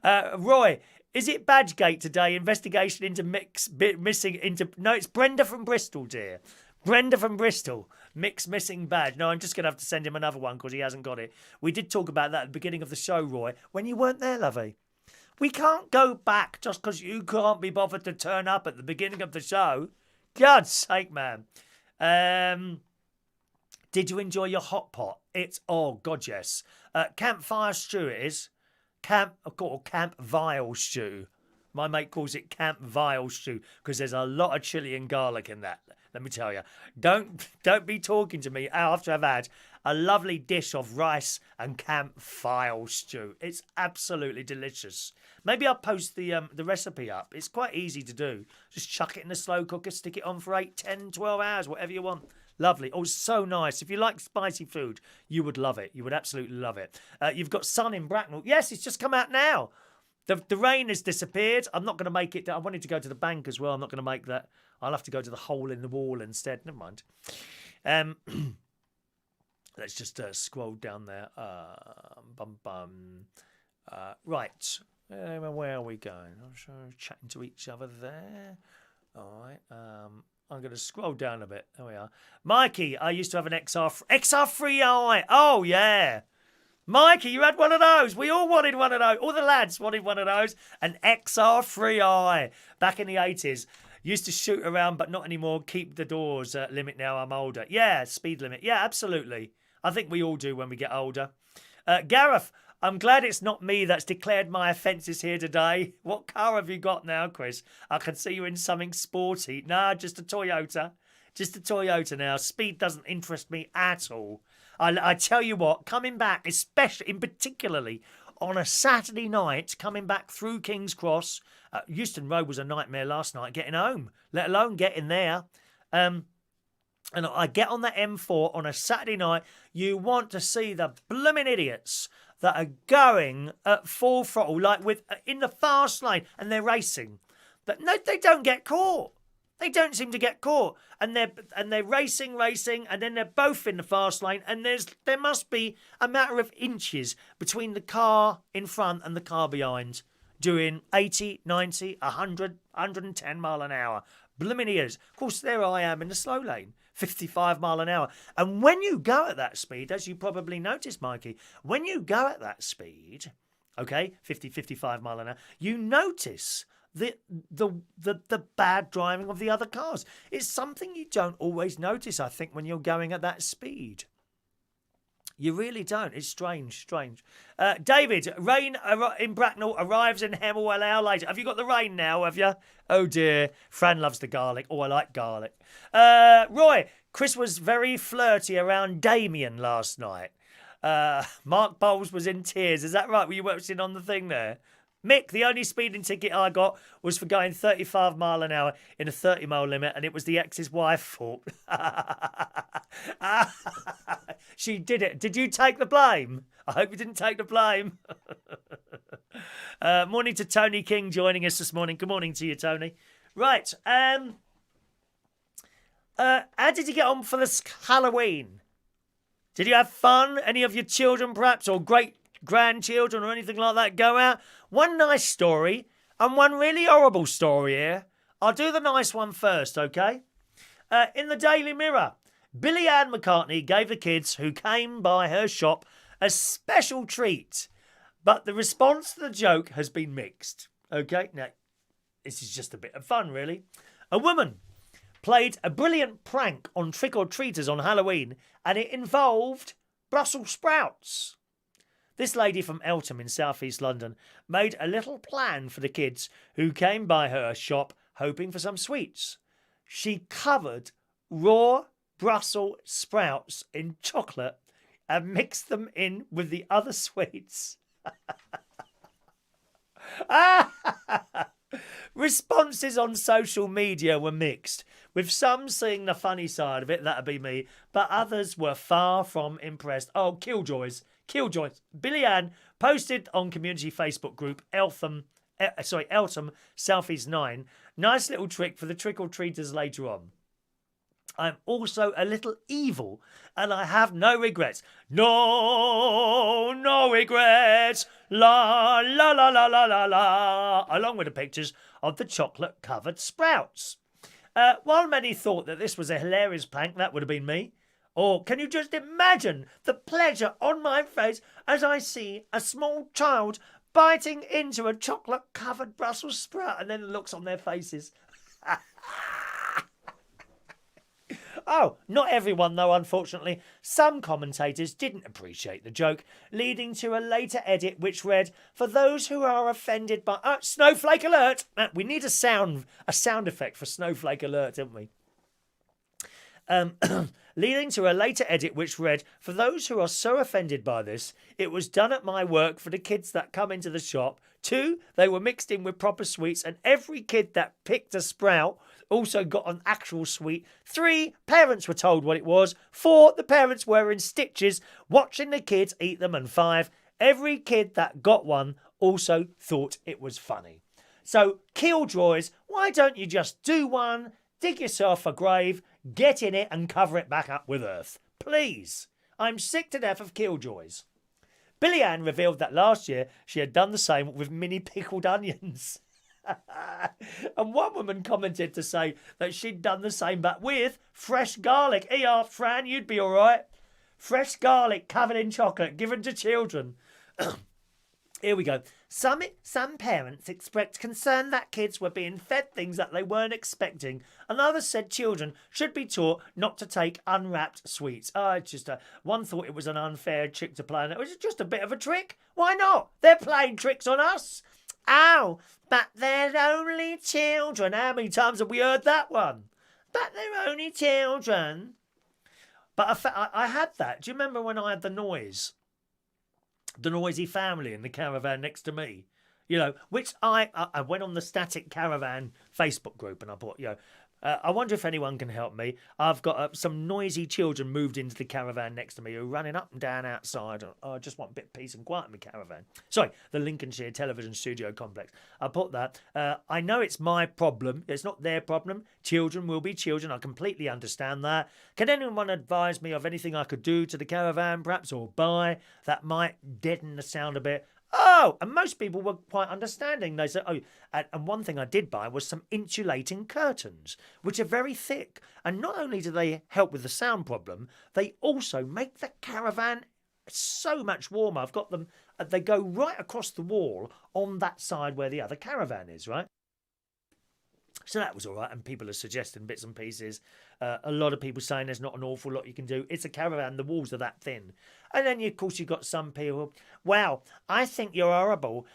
Roy, is it Badgegate today? Investigation into No, it's Brenda from Bristol, dear. Brenda from Bristol. Mick's missing badge. No, I'm just going to have to send him another one because he hasn't got it. We did talk about that at the beginning of the show, Roy, when you weren't there, lovey. We can't go back just because you can't be bothered to turn up at the beginning of the show. God's sake, man. Did you enjoy your hot pot? Oh, God, yes. Campfire stew it is. Camp Vile stew. My mate calls it Camp Vile stew because there's a lot of chilli and garlic in that. Let me tell you. Don't be talking to me after I've had a lovely dish of rice and Camp Vile stew. It's absolutely delicious. Maybe I'll post the recipe up. It's quite easy to do. Just chuck it in the slow cooker, stick it on for 8, 10, 12 hours, whatever you want. Lovely. Oh, so nice. If you like spicy food, you would love it. You would absolutely love it. You've got sun in Bracknell. Yes, it's just come out now. The rain has disappeared. I'm not going to make it. I wanted to go to the bank as well. I'm not going to make that. I'll have to go to the hole in the wall instead. Never mind. Let's just scroll down there. Right. Where are we going? I'm sure chatting to each other there. All right. I'm going to scroll down a bit. There we are. Mikey, I used to have an XR3i. Oh, yeah. Mikey, you had one of those. We all wanted one of those. All the lads wanted one of those. An XR3i back in the 80s. Used to shoot around, but not anymore. Keep the doors limit now. I'm older. Yeah, speed limit. Yeah, absolutely. I think we all do when we get older. Gareth, I'm glad it's not me that's declared my offences here today. What car have you got now, Chris? I can see you in something sporty. Nah, just a Toyota. Just a Toyota now. Speed doesn't interest me at all. I tell you what, coming back, especially, particularly on a Saturday night, coming back through King's Cross, Euston Road was a nightmare last night getting home, let alone getting there. And I get on the M4 on a Saturday night, you want to see the blooming idiots that are going at full throttle, like in the fast lane, and they're racing. But no, they don't get caught. They don't seem to get caught, and they're racing, and then they're both in the fast lane, and there must be a matter of inches between the car in front and the car behind, doing 80, 90, 100, 110 mile an hour. Blooming ears. Of course, there I am in the slow lane, 55 mile an hour. And when you go at that speed, as you probably noticed, Mikey, when you go at that speed, okay, 50, 55 mile an hour, you notice the bad driving of the other cars. It's something you don't always notice, I think, when you're going at that speed. You really don't. It's strange. David, rain in Bracknell arrives in Hemel an hour later. Have you got the rain now, have you? Oh, dear. Fran loves the garlic. Oh, I like garlic. Roy, Chris was very flirty around Damien last night. Mark Bowles was in tears. Is that right? Were you watching on the thing there? Mick, the only speeding ticket I got was for going 35 mile an hour in a 30-mile limit, and it was the ex's wife fault. She did it. Did you take the blame? I hope you didn't take the blame. Morning to Tony King joining us this morning. Good morning to you, Tony. Right. How did you get on for this Halloween? Did you have fun? Any of your children, perhaps, or great grandchildren or anything like that go out? One nice story and one really horrible story here. I'll do the nice one first, okay? In the Daily Mirror, Billy Ann McCartney gave the kids who came by her shop a special treat, but the response to the joke has been mixed. Okay, now, this is just a bit of fun, really. A woman played a brilliant prank on trick-or-treaters on Halloween, and it involved Brussels sprouts. This lady from Eltham in southeast London made a little plan for the kids who came by her shop hoping for some sweets. She covered raw Brussels sprouts in chocolate and mixed them in with the other sweets. Responses on social media were mixed, with some seeing the funny side of it, that'd be me, but others were far from impressed. Oh, killjoys. Billy Ann posted on community Facebook group Eltham Southeast 9. Nice little trick for the trick-or-treaters later on. I'm also a little evil and I have no regrets. No regrets. La, la, la, la, la, la, la. Along with the pictures of the chocolate-covered sprouts. While many thought that this was a hilarious prank, that would have been me. Or can you just imagine the pleasure on my face as I see a small child biting into a chocolate-covered Brussels sprout and then the looks on their faces? Oh, not everyone though, unfortunately. Some commentators didn't appreciate the joke, leading to a later edit which read, "For those who are offended by..." Snowflake alert! We need a sound effect for snowflake alert, don't we? Leading to a later edit which read, "For those who are so offended by this, it was done at my work for the kids that come into the shop. 2, they were mixed in with proper sweets, and every kid that picked a sprout also got an actual sweet. 3, parents were told what it was. 4, the parents were in stitches watching the kids eat them. And 5, every kid that got one also thought it was funny." So, killjoys, why don't you just do one, dig yourself a grave, get in it and cover it back up with earth? Please. I'm sick to death of killjoys. Billy Ann revealed that last year she had done the same with mini pickled onions. And one woman commented to say that she'd done the same but with fresh garlic. Fran, you'd be all right. Fresh garlic covered in chocolate given to children. Here we go. Some parents expressed concern that kids were being fed things that they weren't expecting, and others said children should be taught not to take unwrapped sweets. One thought it was an unfair trick to play, and it was just a bit of a trick. Why not? They're playing tricks on us. Ow, but they're only children. How many times have we heard that one? But they're only children. But I had that. Do you remember when I had the noisy family in the caravan next to me? Which I went on the Static Caravan Facebook group and I thought, I wonder if anyone can help me. I've got some noisy children moved into the caravan next to me who are running up and down outside. I just want a bit of peace and quiet in my caravan. Sorry, the Lincolnshire Television Studio Complex. I put that. I know it's my problem. It's not their problem. Children will be children. I completely understand that. Can anyone advise me of anything I could do to the caravan, perhaps, or buy that might deaden the sound a bit? Oh, and most people were quite understanding. They said, and one thing I did buy was some insulating curtains, which are very thick. And not only do they help with the sound problem, they also make the caravan so much warmer. I've got them, they go right across the wall on that side where the other caravan is, right? So that was all right, and people are suggesting bits and pieces. A lot of people saying there's not an awful lot you can do. It's a caravan, the walls are that thin. And then, of course, you've got some people, "Wow, I think you're horrible.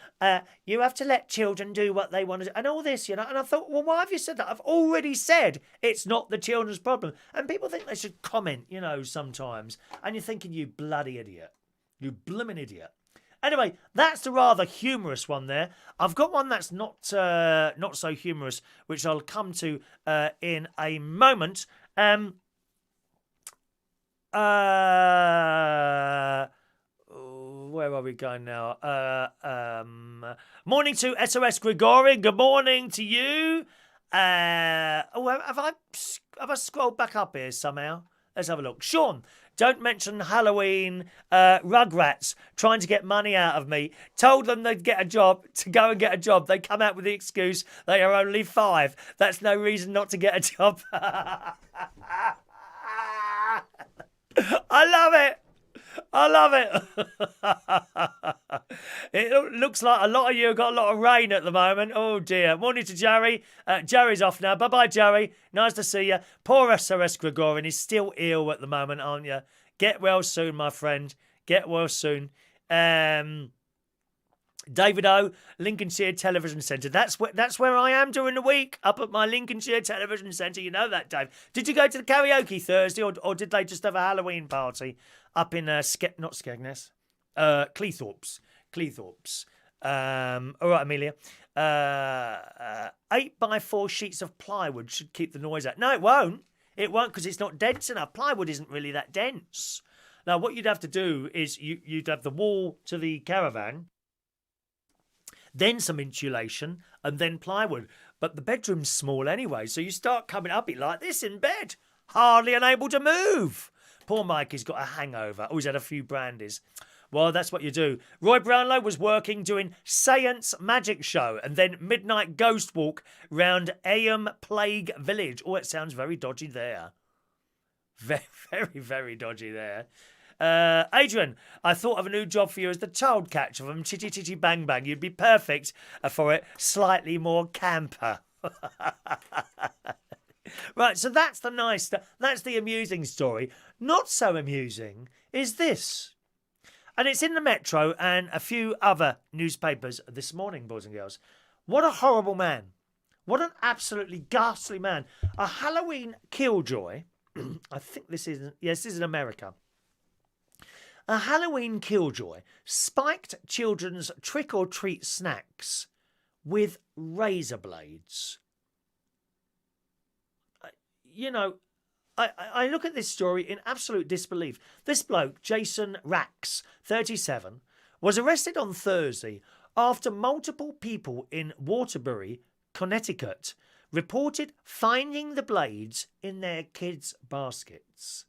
You have to let children do what they want to do," and all this, And I thought, well, why have you said that? I've already said it's not the children's problem. And people think they should comment, sometimes. And you're thinking, you bloody idiot. You blooming idiot. Anyway, that's the rather humorous one there. I've got one that's not so humorous, which I'll come to in a moment. Where are we going now? Morning to SOS Grigory. Good morning to you. Have I scrolled back up here somehow? Let's have a look. Shaun, don't mention Halloween. Rugrats trying to get money out of me. Told them they'd get a job to go and get a job. They come out with the excuse they are only 5. That's no reason not to get a job. I love it. I love it. It looks like a lot of you have got a lot of rain at the moment. Oh, dear. Morning to Jerry. Jerry's off now. Bye-bye, Jerry. Nice to see you. Poor SOS Gregorian. He's still ill at the moment, aren't you? Get well soon, my friend. Get well soon. David O, Lincolnshire Television Centre. That's where I am during the week, up at my Lincolnshire Television Centre. You know that, Dave. Did you go to the karaoke Thursday, or did they just have a Halloween party up in not Skegness, Cleethorpes? All right, Amelia. 8x4 sheets of plywood should keep the noise out. No, it won't. It won't, because it's not dense enough. Plywood isn't really that dense. Now, what you'd have to do is you'd have the wall to the caravan, then some insulation, and then plywood. But the bedroom's small anyway, so you start coming up it like this in bed, hardly unable to move. Poor Mikey's got a hangover. Oh, he's had a few brandies. Well, that's what you do. Roy Brownlow was working doing Seance Magic Show and then Midnight Ghost Walk round Ayam Plague Village. Oh, it sounds very dodgy there. Very, very, very dodgy there. Adrian, I thought of a new job for you as the child catcher from Chitty Chitty Bang Bang. You'd be perfect for it. Slightly more camper. Right, so that's the nice stuff. That's the amusing story. Not so amusing is this. And it's in the Metro and a few other newspapers this morning, boys and girls. What a horrible man. What an absolutely ghastly man. A Halloween killjoy. I think this is in America. A Halloween killjoy spiked children's trick-or-treat snacks with razor blades. You know, I look at this story in absolute disbelief. This bloke, Jason Rax, 37, was arrested on Thursday after multiple people in Waterbury, Connecticut, reported finding the blades in their kids' baskets.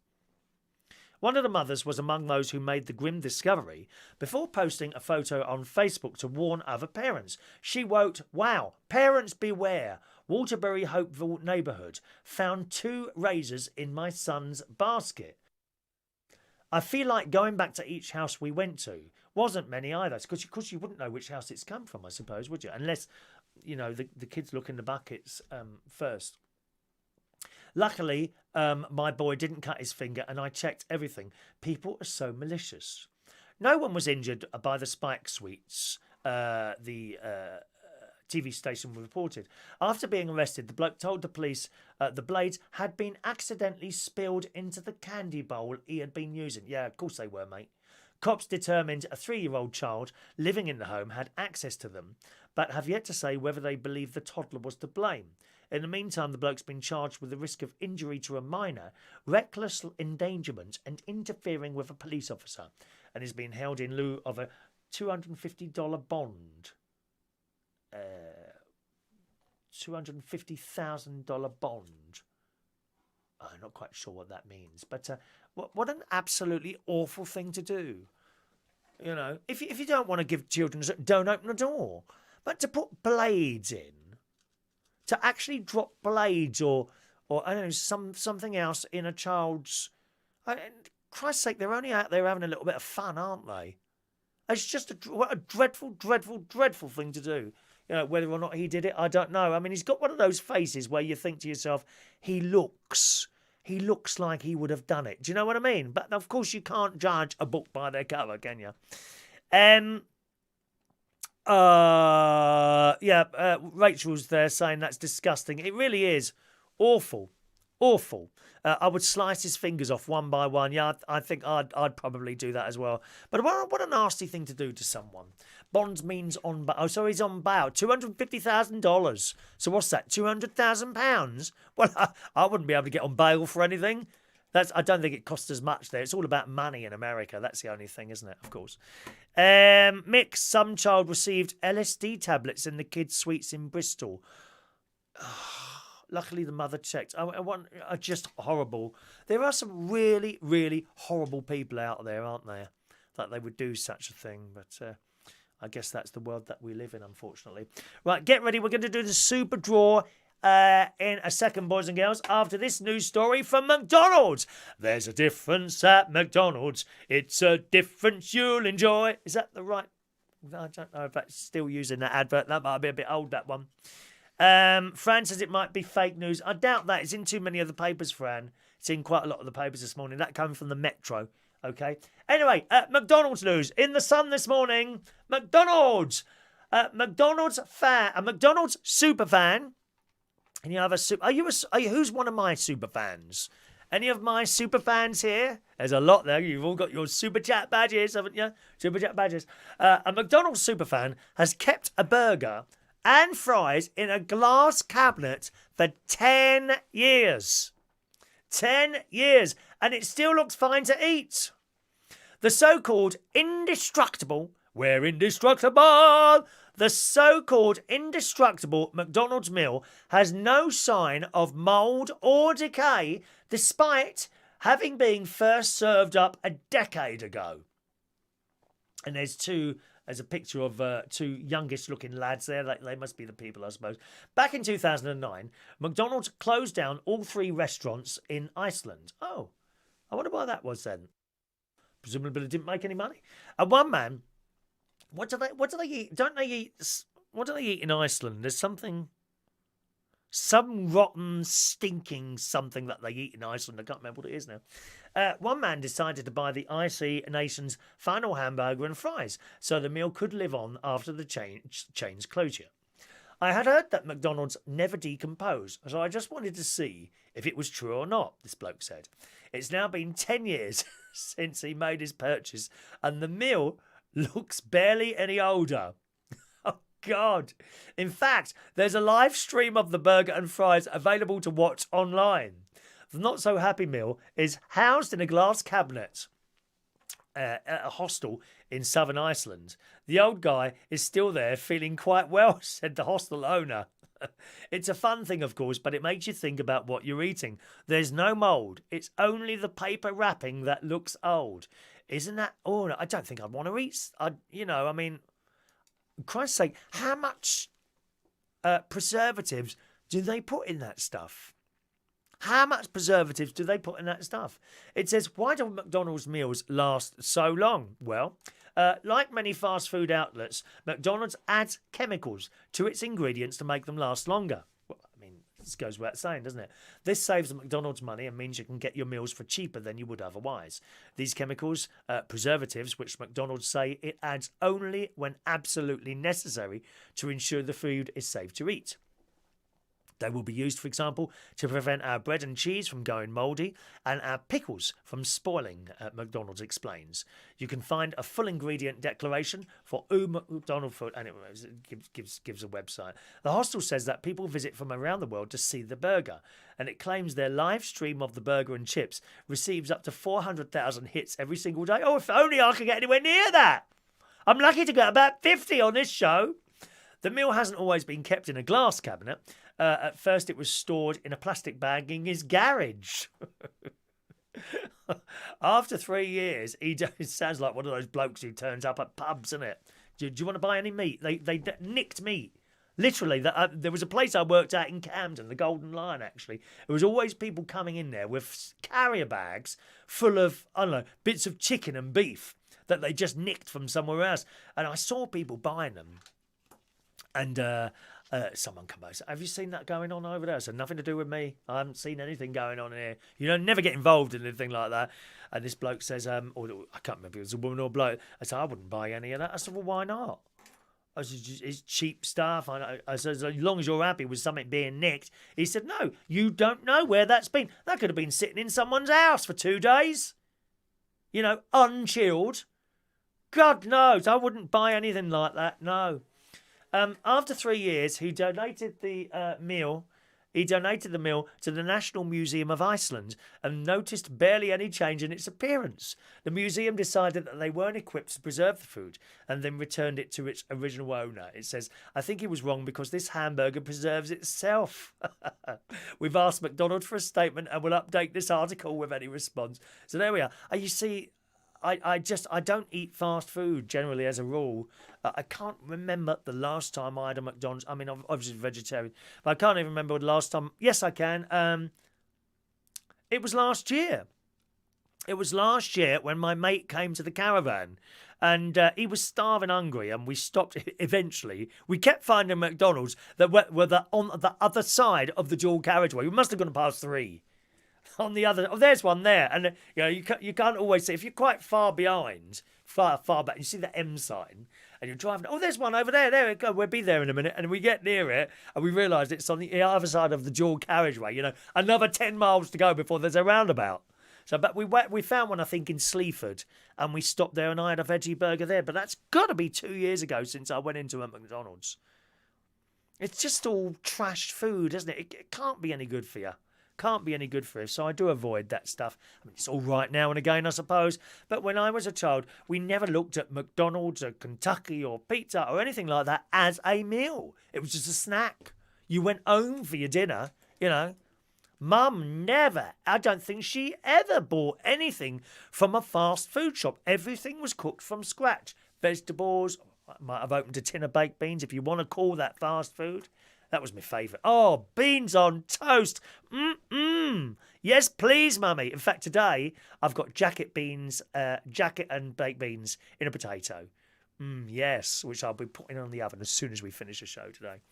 One of the mothers was among those who made the grim discovery before posting a photo on Facebook to warn other parents. She wrote, "Wow, parents beware. Waterbury Hopeville neighbourhood found 2 razors in my son's basket. I feel like going back to each house we went to. Wasn't many either, because you wouldn't know which house it's come from, I suppose, would you? Unless, you know, the kids look in the buckets first. Luckily, my boy didn't cut his finger and I checked everything. People are so malicious." No one was injured by the spike sweets, the TV station reported. After being arrested, the bloke told the police the blades had been accidentally spilled into the candy bowl he had been using. Yeah, of course they were, mate. Cops determined a 3-year-old child living in the home had access to them, but have yet to say whether they believe the toddler was to blame. In the meantime, the bloke's been charged with the risk of injury to a minor, reckless endangerment and interfering with a police officer, and is being held in lieu of a $250 bond. $250,000 bond. I'm not quite sure what that means, but what an absolutely awful thing to do. You know, if you don't want to give children, don't open the door. But to put blades in, to actually drop blades or I don't know, something else in a child's, Christ's sake, they're only out there having a little bit of fun, aren't they? It's just what a dreadful, dreadful, dreadful thing to do. You know, whether or not he did it, I don't know. I mean, he's got one of those faces where you think to yourself, he looks like he would have done it. Do you know what I mean? But of course, you can't judge a book by their cover, can you? Rachel's there saying that's disgusting. It really is awful, Awful. I would slice his fingers off one by one. Yeah, I think I'd probably do that as well. But what a nasty thing to do to someone. Bonds means on bail. Oh, so he's on bail. $250,000. So what's that? £200,000? Well, I wouldn't be able to get on bail for anything. I don't think it costs as much there. It's all about money in America. That's the only thing, isn't it? Of course. Mix, some child received LSD tablets in the kids' suites in Bristol. Luckily, the mother checked. Are just horrible. There are some really, really horrible people out there, aren't there? That they would do such a thing. But I guess that's the world that we live in, unfortunately. Right, get ready. We're going to do the super draw in a second, boys and girls, after this news story from McDonald's. There's a difference at McDonald's. It's a difference you'll enjoy. Is that the right? I don't know if that's still using that advert. That might be a bit old, that one. Fran says it might be fake news. I doubt that. It's in too many of the papers, Fran. It's in quite a lot of the papers this morning. That came from the Metro. Okay. Anyway, McDonald's news. In the Sun this morning, McDonald's. McDonald's Super Fan. And you have who's one of my super fans? Any of my super fans here? There's a lot there. You've all got your SuperChat badges, haven't you? SuperChat badges. A McDonald's super fan has kept a burger and fries in a glass cabinet for 10 years. 10 years. And it still looks fine to eat. The so-called indestructible, we're indestructible, the so-called indestructible McDonald's meal has no sign of mould or decay, despite having been first served up a decade ago. And there's a picture of two youngest-looking lads there. They must be the people, I suppose. Back in 2009, McDonald's closed down all 3 restaurants in Iceland. Oh, I wonder why that was then. Presumably it didn't make any money. And one man, what do they eat? Don't they eat? What do they eat in Iceland? There's some rotten, stinking something that they eat in Iceland. I can't remember what it is now. One man decided to buy the IC Nation's final hamburger and fries, so the meal could live on after the chain's closure. I had heard that McDonald's never decompose, so I just wanted to see if it was true or not, this bloke said. It's now been 10 years since he made his purchase, and the meal looks barely any older. Oh, God. In fact, there's a live stream of the burger and fries available to watch online. The not-so-happy meal is housed in a glass cabinet at a hostel in southern Iceland. The old guy is still there, feeling quite well, said the hostel owner. It's a fun thing, of course, but it makes you think about what you're eating. There's no mould. It's only the paper wrapping that looks old. Isn't that... Oh, I don't think I'd want to eat... for Christ's sake, how much preservatives do they put in that stuff? How much preservatives do they put in that stuff? It says, why do McDonald's meals last so long? Well, like many fast food outlets, McDonald's adds chemicals to its ingredients to make them last longer. Well, I mean, this goes without saying, doesn't it? This saves McDonald's money and means you can get your meals for cheaper than you would otherwise. These chemicals, preservatives, which McDonald's say it adds only when absolutely necessary to ensure the food is safe to eat. They will be used, for example, to prevent our bread and cheese from going mouldy and our pickles from spoiling, McDonald's explains. You can find a full ingredient declaration for McDonald's food, and it gives a website. The hostel says that people visit from around the world to see the burger, and it claims their live stream of the burger and chips receives up to 400,000 hits every single day. Oh, if only I could get anywhere near that! I'm lucky to get about 50 on this show. The meal hasn't always been kept in a glass cabinet. At first, it was stored in a plastic bag in his garage. After 3 years, it sounds like one of those blokes who turns up at pubs, isn't it? Do you want to buy any meat? They nicked meat. Literally, there was a place I worked at in Camden, the Golden Lion, actually. There was always people coming in there with carrier bags full of, I don't know, bits of chicken and beef that they just nicked from somewhere else. And I saw people buying them. And someone come over. Have you seen that going on over there? So nothing to do with me. I haven't seen anything going on here. Never get involved in anything like that. And this bloke says, or I can't remember if it was a woman or a bloke. I said, I wouldn't buy any of that. I said, well, why not? it's cheap stuff. I said, as long as you're happy with something being nicked. He said, no, you don't know where that's been. That could have been sitting in someone's house for 2 days. You know, unchilled. God knows, I wouldn't buy anything like that, no. After 3 years, he donated the meal. He donated the meal to the National Museum of Iceland and noticed barely any change in its appearance. The museum decided that they weren't equipped to preserve the food and then returned it to its original owner. It says, I think he was wrong because this hamburger preserves itself. We've asked McDonald's for a statement and we'll update this article with any response. So there we are. You see, I don't eat fast food generally as a rule. I can't remember the last time I had a McDonald's. I mean, I'm obviously vegetarian, but I can't even remember the last time. Yes, I can. It was last year. It was last year when my mate came to the caravan and he was starving hungry and we stopped eventually. We kept finding McDonald's that were on the other side of the dual carriageway. We must have gone past 3. On the other, there's one there, and you can't always see if you're quite far behind, far back. You see the M sign, and you're driving. Oh, there's one over there. There we go. We'll be there in a minute, and we get near it, and we realise it's on the other side of the dual carriageway. You know, another 10 miles to go before there's a roundabout. So, but we found one, I think, in Sleaford, and we stopped there, and I had a veggie burger there. But that's got to be 2 years ago since I went into a McDonald's. It's just all trashed food, isn't it? It can't be any good for you. Can't be any good for us, so I do avoid that stuff. I mean, it's all right now and again, I suppose, but when I was a child, we never looked at McDonald's or Kentucky or pizza or anything like that as a meal. It was just a snack. You went home for your dinner, you know. Mum never, I don't think she ever bought anything from a fast food shop. Everything was cooked from scratch. Vegetables, I might have opened a tin of baked beans if you want to call that fast food. That was my favourite. Oh, beans on toast. Yes, please, Mummy. In fact, today I've got jacket and baked beans in a potato. Yes, which I'll be putting on the oven as soon as we finish the show today.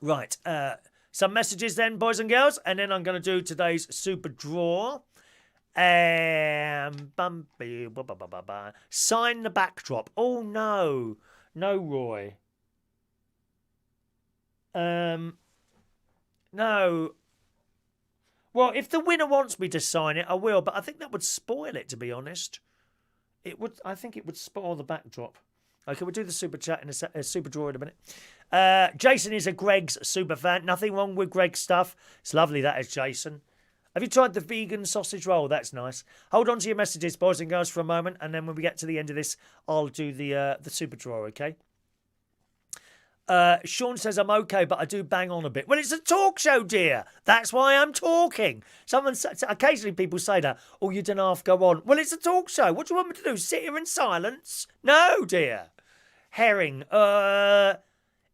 Right, some messages then, boys and girls, and then I'm going to do today's Super Draw. Sign the backdrop. Oh, no. No, Roy. No. Well, if the winner wants me to sign it, I will, but I think that would spoil it, to be honest. I think it would spoil the backdrop. Okay, we'll do the super chat in a super draw in a minute. Jason is a Greg's super fan. Nothing wrong with Greg's stuff. It's lovely, that is, Jason. Have you tried the vegan sausage roll? That's nice. Hold on to your messages, boys and girls, for a moment, and then when we get to the end of this, I'll do the super draw, okay? Shaun says, I'm okay, but I do bang on a bit. Well, it's a talk show, dear. That's why I'm talking. Occasionally people say that, oh, you don't half go on. Well, it's a talk show. What do you want me to do? Sit here in silence? No, dear. Herring.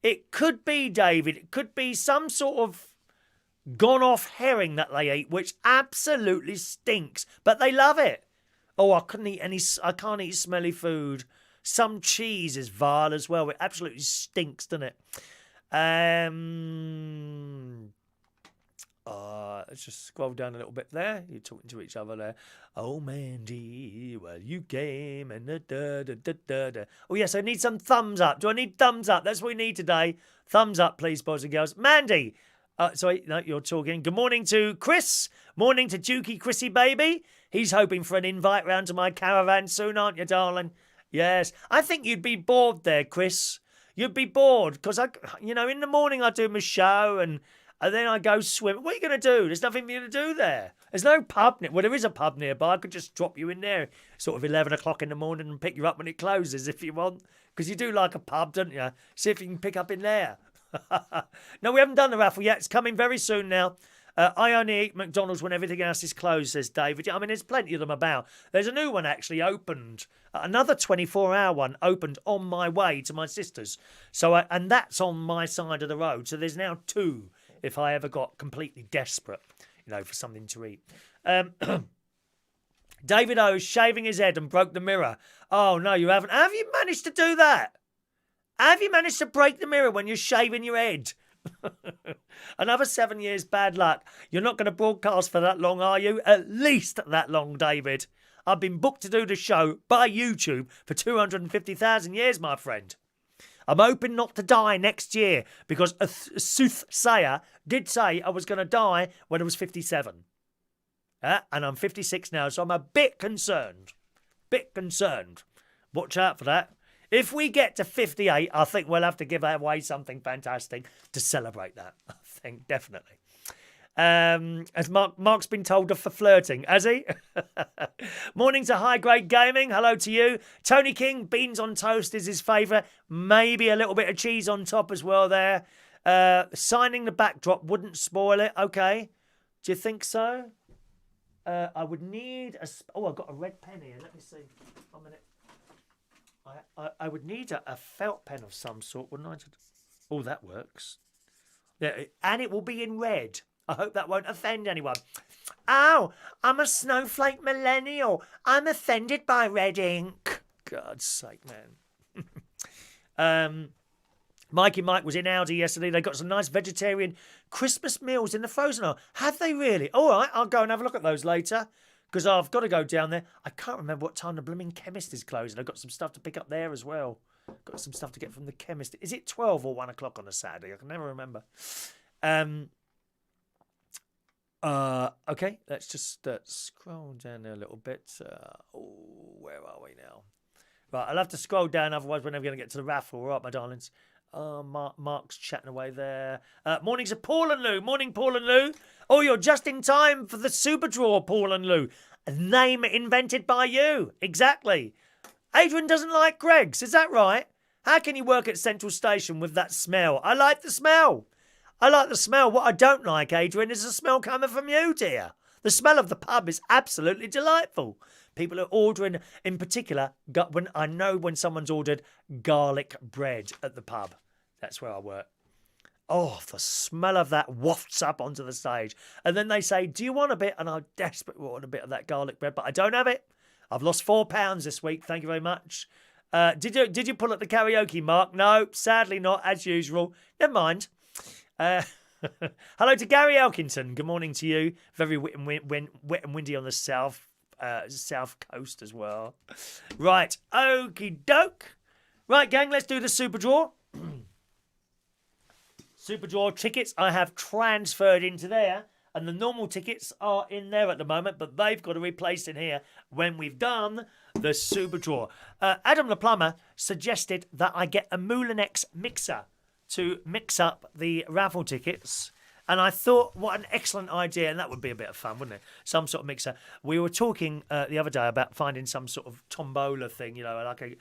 It could be, David. It could be some sort of gone off herring that they eat, which absolutely stinks, but they love it. Oh, I can't eat smelly food. Some cheese is vile as well. It absolutely stinks, doesn't it? Let's just scroll down a little bit there. You're talking to each other there. Oh, Mandy, well, you came and da-da-da-da-da. Oh, yes, I need some thumbs up. Do I need thumbs up? That's what we need today. Thumbs up, please, boys and girls. Mandy. Sorry, no, you're talking. Good morning to Chris. Morning to Dukey Chrissy Baby. He's hoping for an invite round to my caravan soon, aren't you, darling? Yes. I think you'd be bored there, Chris. You'd be bored because, in the morning I do my show and then I go swim. What are you going to do? There's nothing for you to do there. There's no pub. Well, there is a pub nearby. I could just drop you in there sort of 11 o'clock in the morning and pick you up when it closes if you want. Because you do like a pub, don't you? See if you can pick up in there. No, we haven't done the raffle yet. It's coming very soon now. I only eat McDonald's when everything else is closed, says David. I mean, there's plenty of them about. There's a new one actually opened. Another 24-hour one opened on my way to my sister's. And that's on my side of the road. So there's now 2 if I ever got completely desperate, for something to eat. David O is shaving his head and broke the mirror. Oh, no, you haven't. Have you managed to do that? Have you managed to break the mirror when you're shaving your head? Another 7 years bad luck. You're not going to broadcast for that long, are you? At least that long, David. I've been booked to do the show by YouTube for 250,000 years, my friend. I'm hoping not to die next year because a soothsayer did say I was going to die when I was 57. And I'm 56 now, so I'm a bit concerned. Watch out for that. If we get to 58, I think we'll have to give away something fantastic to celebrate that. I think, definitely. As Mark's been told off for flirting, has he? Morning to High Grade Gaming. Hello to you. Tony King, beans on toast is his favourite. Maybe a little bit of cheese on top as well there. Signing the backdrop wouldn't spoil it. Okay. Do you think so? I would need a... Oh, I've got a red pen here. Let me see. 1 minute. I would need a felt pen of some sort, wouldn't I? Oh, that works. Yeah, and it will be in red. I hope that won't offend anyone. Oh, I'm a snowflake millennial. I'm offended by red ink. God's sake, man. Mikey Mike was in Audi yesterday. They got some nice vegetarian Christmas meals in the frozen aisle. Have they really? All right, I'll go and have a look at those later because I've got to go down there. I can't remember what time the blooming chemist is closing. I've got some stuff to pick up there as well. Got some stuff to get from the chemist. Is it 12 or 1 o'clock on a Saturday? I can never remember. Okay, let's just scroll down there a little bit. Where are we now? Right, I'll have to scroll down, otherwise we're never going to get to the raffle. All right, my darlings. Mark's chatting away there. Morning to Paul and Lou. Morning, Paul and Lou. Oh, you're just in time for the SuperDraw, Paul and Lou. A name invented by you. Exactly. Adrian doesn't like Greggs. Is that right? How can you work at Central Station with that smell? I like the smell. What I don't like, Adrian, is the smell coming from you, dear. The smell of the pub is absolutely delightful. People are ordering, in particular, when someone's ordered garlic bread at the pub. That's where I work. Oh, the smell of that wafts up onto the stage. And then they say, do you want a bit? And I desperately want a bit of that garlic bread, but I don't have it. I've lost 4 pounds this week. Thank you very much. Did you pull up the karaoke, Mark? No, sadly not, as usual. Never mind. Hello to Gary Elkington. Good morning to you. Very wet and windy on the south coast as well. Right, okie doke. Right, gang, let's do the SuperDraw. SuperDraw tickets I have transferred into there, and the normal tickets are in there at the moment, but they've got to be placed in here when we've done the SuperDraw. Adam the Plumber suggested that I get a Moulinex mixer to mix up the raffle tickets. And I thought, what an excellent idea. And that would be a bit of fun, wouldn't it? Some sort of mixer. We were talking the other day about finding some sort of tombola thing, like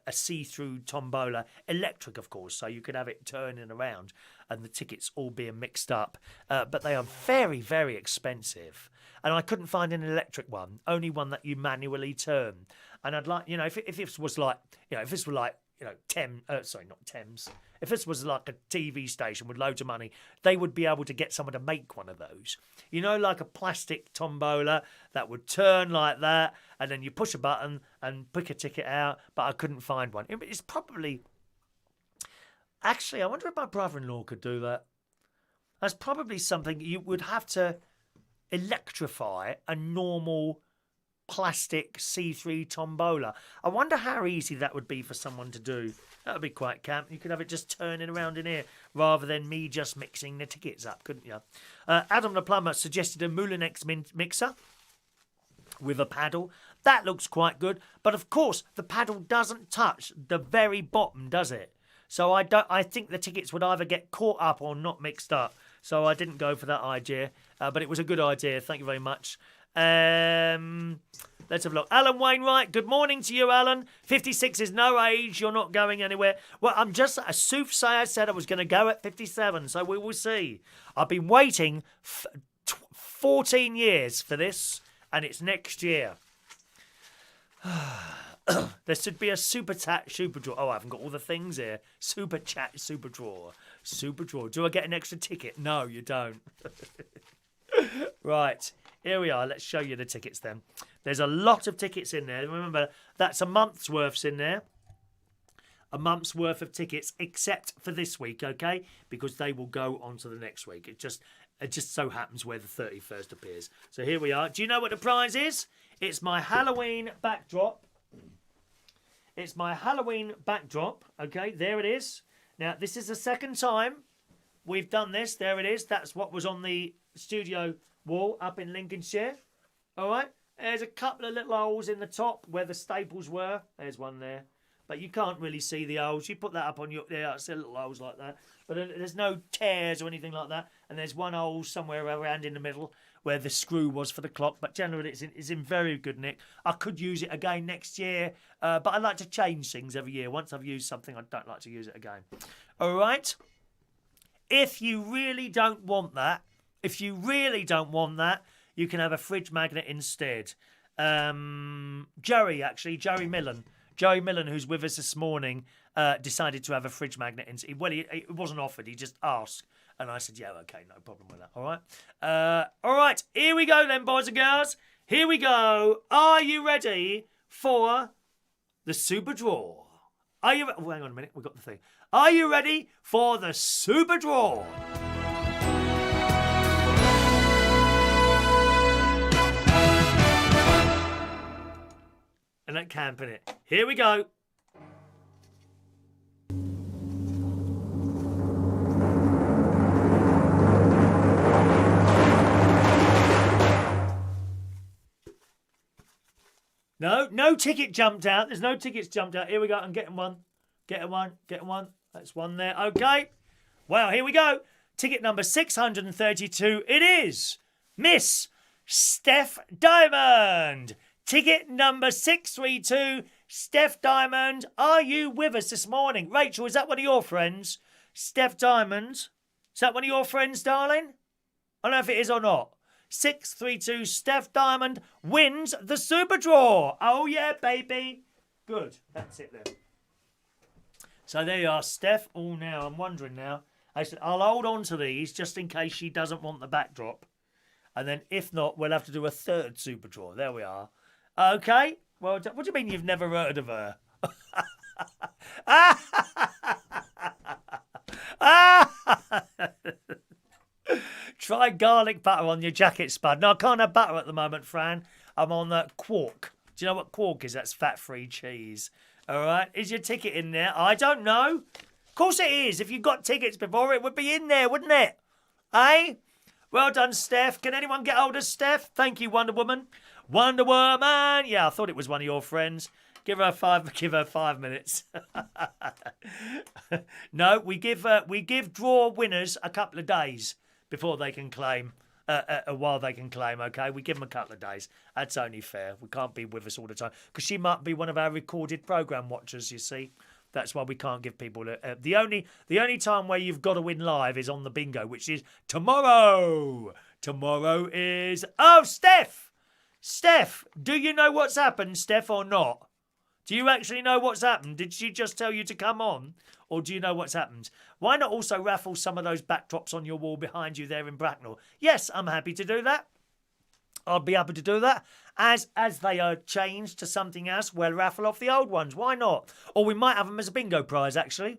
a see-through tombola. Electric, of course, so you could have it turning around and the tickets all being mixed up. But they are very, very expensive. And I couldn't find an electric one, only one that you manually turn. And I'd like, if this was like, Thames. If this was like a TV station with loads of money, they would be able to get someone to make one of those. Like a plastic tombola that would turn like that, and then you push a button and pick a ticket out, but I couldn't find one. It's probably... Actually, I wonder if my brother-in-law could do that. That's probably something you would have to electrify a normal plastic see-through tombola. I wonder how easy that would be for someone to do. That would be quite camp. You could have it just turning around in here rather than me just mixing the tickets up, couldn't you? Adam the Plumber suggested a Moulinex mixer with a paddle. That looks quite good, but of course the paddle doesn't touch the very bottom, does it? So I think the tickets would either get caught up or not mixed up. So I didn't go for that idea, but it was a good idea. Thank you very much. Let's have a look. Alan Wainwright, good morning to you, Alan. 56 is no age. You're not going anywhere. Well, I'm just a soothsayer said I was going to go at 57, so we will see. I've been waiting 14 years for this, and it's next year. There should be a SuperChat SuperDraw. Oh, I haven't got all the things here. SuperChat SuperDraw. SuperDraw. Do I get an extra ticket? No, you don't. Right. Here we are. Let's show you the tickets then. There's a lot of tickets in there. Remember, that's a month's worth in there. A month's worth of tickets, except for this week, okay? Because they will go on to the next week. It just so happens where the 31st appears. So here we are. Do you know what the prize is? It's my Halloween backdrop. It's my Halloween backdrop. Okay, there it is. Now, this is the second time we've done this. There it is. That's what was on the studio wall up in Lincolnshire. All right. There's a couple of little holes in the top where the staples were. There's one there. But you can't really see the holes. You put that up on your... Yeah, it's little holes like that. But there's no tears or anything like that. And there's one hole somewhere around in the middle where the screw was for the clock. But generally, it's in very good nick. I could use it again next year. But I like to change things every year. Once I've used something, I don't like to use it again. All right? If you really don't want that, you can have a fridge magnet instead. Joey Millen, who's with us this morning, decided to have a fridge magnet. Well, it wasn't offered. He just asked. And I said, yeah, okay, no problem with that. All right. All right. Here we go then, boys and girls. Here we go. Are you ready for the SuperDraw? Oh, hang on a minute. We've got the thing. Are you ready for the SuperDraw? And that camp in it. Here we go. No ticket jumped out. There's no tickets jumped out. Here we go. I'm getting one. Getting one. That's one there. Okay. Well, here we go. Ticket number 632. It is Miss Steph Diamond. Ticket number 632, Steph Diamond. Are you with us this morning? Rachel, is that one of your friends? Steph Diamond. Is that one of your friends, darling? I don't know if it is or not. 632, Steph Diamond wins the SuperDraw. Oh, yeah, baby. Good. That's it then. So there you are, Steph. Oh, now, I'm wondering now. I said, I'll hold on to these just in case she doesn't want the backdrop. And then if not, we'll have to do a third SuperDraw. There we are. Okay. Well, what do you mean you've never heard of her? Try garlic butter on your jacket, Spud. No, I can't have butter at the moment, Fran. I'm on quark. Do you know what quark is? That's fat-free cheese. All right. Is your ticket in there? I don't know. Of course it is. If you got tickets before, it would be in there, wouldn't it? Eh? Well done, Steph. Can anyone get hold of Steph? Thank you, Wonder Woman. Wonder Woman. Yeah, I thought it was one of your friends. Give her 5 minutes. No, we give draw winners a couple of days before they can claim. While they can claim, okay? We give them a couple of days. That's only fair. We can't be with us all the time because she might be one of our recorded program watchers. You see, that's why we can't give people the only time where you've got to win live is on the bingo, which is tomorrow. Tomorrow is Steph, do you know what's happened, Steph, or not? Do you actually know what's happened? Did she just tell you to come on? Or do you know what's happened? Why not also raffle some of those backdrops on your wall behind you there in Bracknell? Yes, I'm happy to do that. I'll be happy to do that. As they are changed to something else, we'll raffle off the old ones. Why not? Or we might have them as a bingo prize, actually.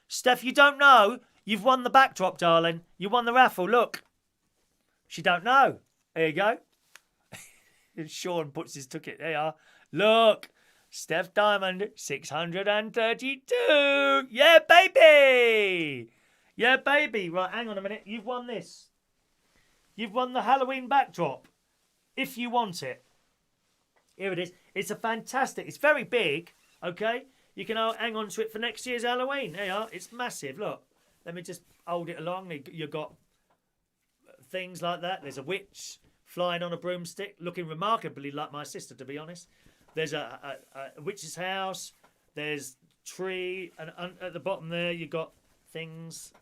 Steph, you don't know. You've won the backdrop, darling. You won the raffle. Look. She don't know. There you go. Shaun puts his ticket. There you are. Look. Steph Diamond, 632. Yeah, baby. Yeah, baby. Right, hang on a minute. You've won this. You've won the Halloween backdrop. If you want it. Here it is. It's a fantastic. It's very big. Okay. You can hang on to it for next year's Halloween. There you are. It's massive. Look. Let me just hold it along. You've got things like that. There's a witch flying on a broomstick, looking remarkably like my sister, to be honest. There's a witch's house. There's tree, and at the bottom there you got things.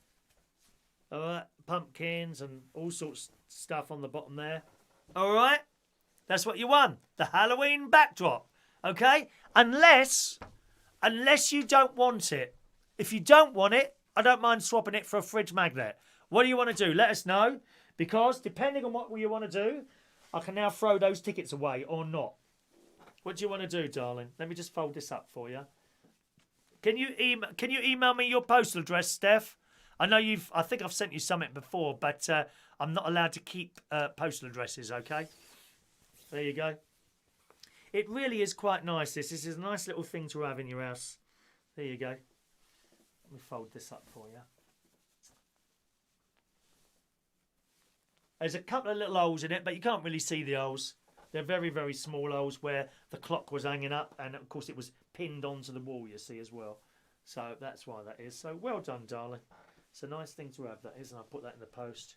All right, pumpkins and all sorts of stuff on the bottom there. All right, that's what you won. The Halloween backdrop. Okay, unless you don't want it. If you don't want it, I don't mind swapping it for a fridge magnet. What do you want to do? Let us know, because depending on what you want to do, I can now throw those tickets away or not. What do you want to do, darling? Let me just fold this up for you. Can you email me your postal address, Steph? I know I think I've sent you something before, but I'm not allowed to keep postal addresses, okay? There you go. It really is quite nice. This is a nice little thing to have in your house. There you go. Let me fold this up for you. There's a couple of little holes in it, but you can't really see the holes. They're very, very small holes where the clock was hanging up, and of course it was pinned onto the wall, you see, as well. So that's why that is. So well done, darling. It's a nice thing to have, that is, and I'll put that in the post.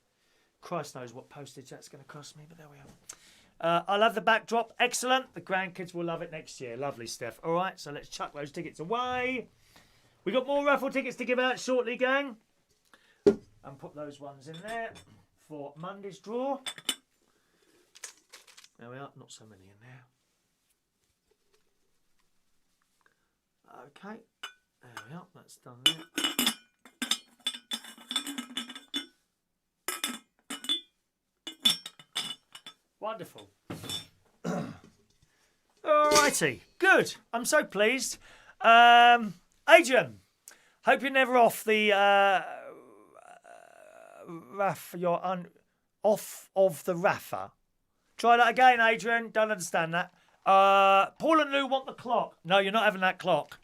Christ knows what postage that's going to cost me, but there we are. I love the backdrop. Excellent. The grandkids will love it next year. Lovely, Steph. All right, so let's chuck those tickets away. We got more raffle tickets to give out shortly, gang. And put those ones in there for Monday's draw. There we are. Not so many in there. Okay. There we are. That's done there. Wonderful. Alrighty. Good. I'm so pleased. Adrian, hope you're never off the RAF. You're off of the RAFA. Try that again, Adrian. Don't understand that. Paul and Lou want the clock. No, you're not having that clock.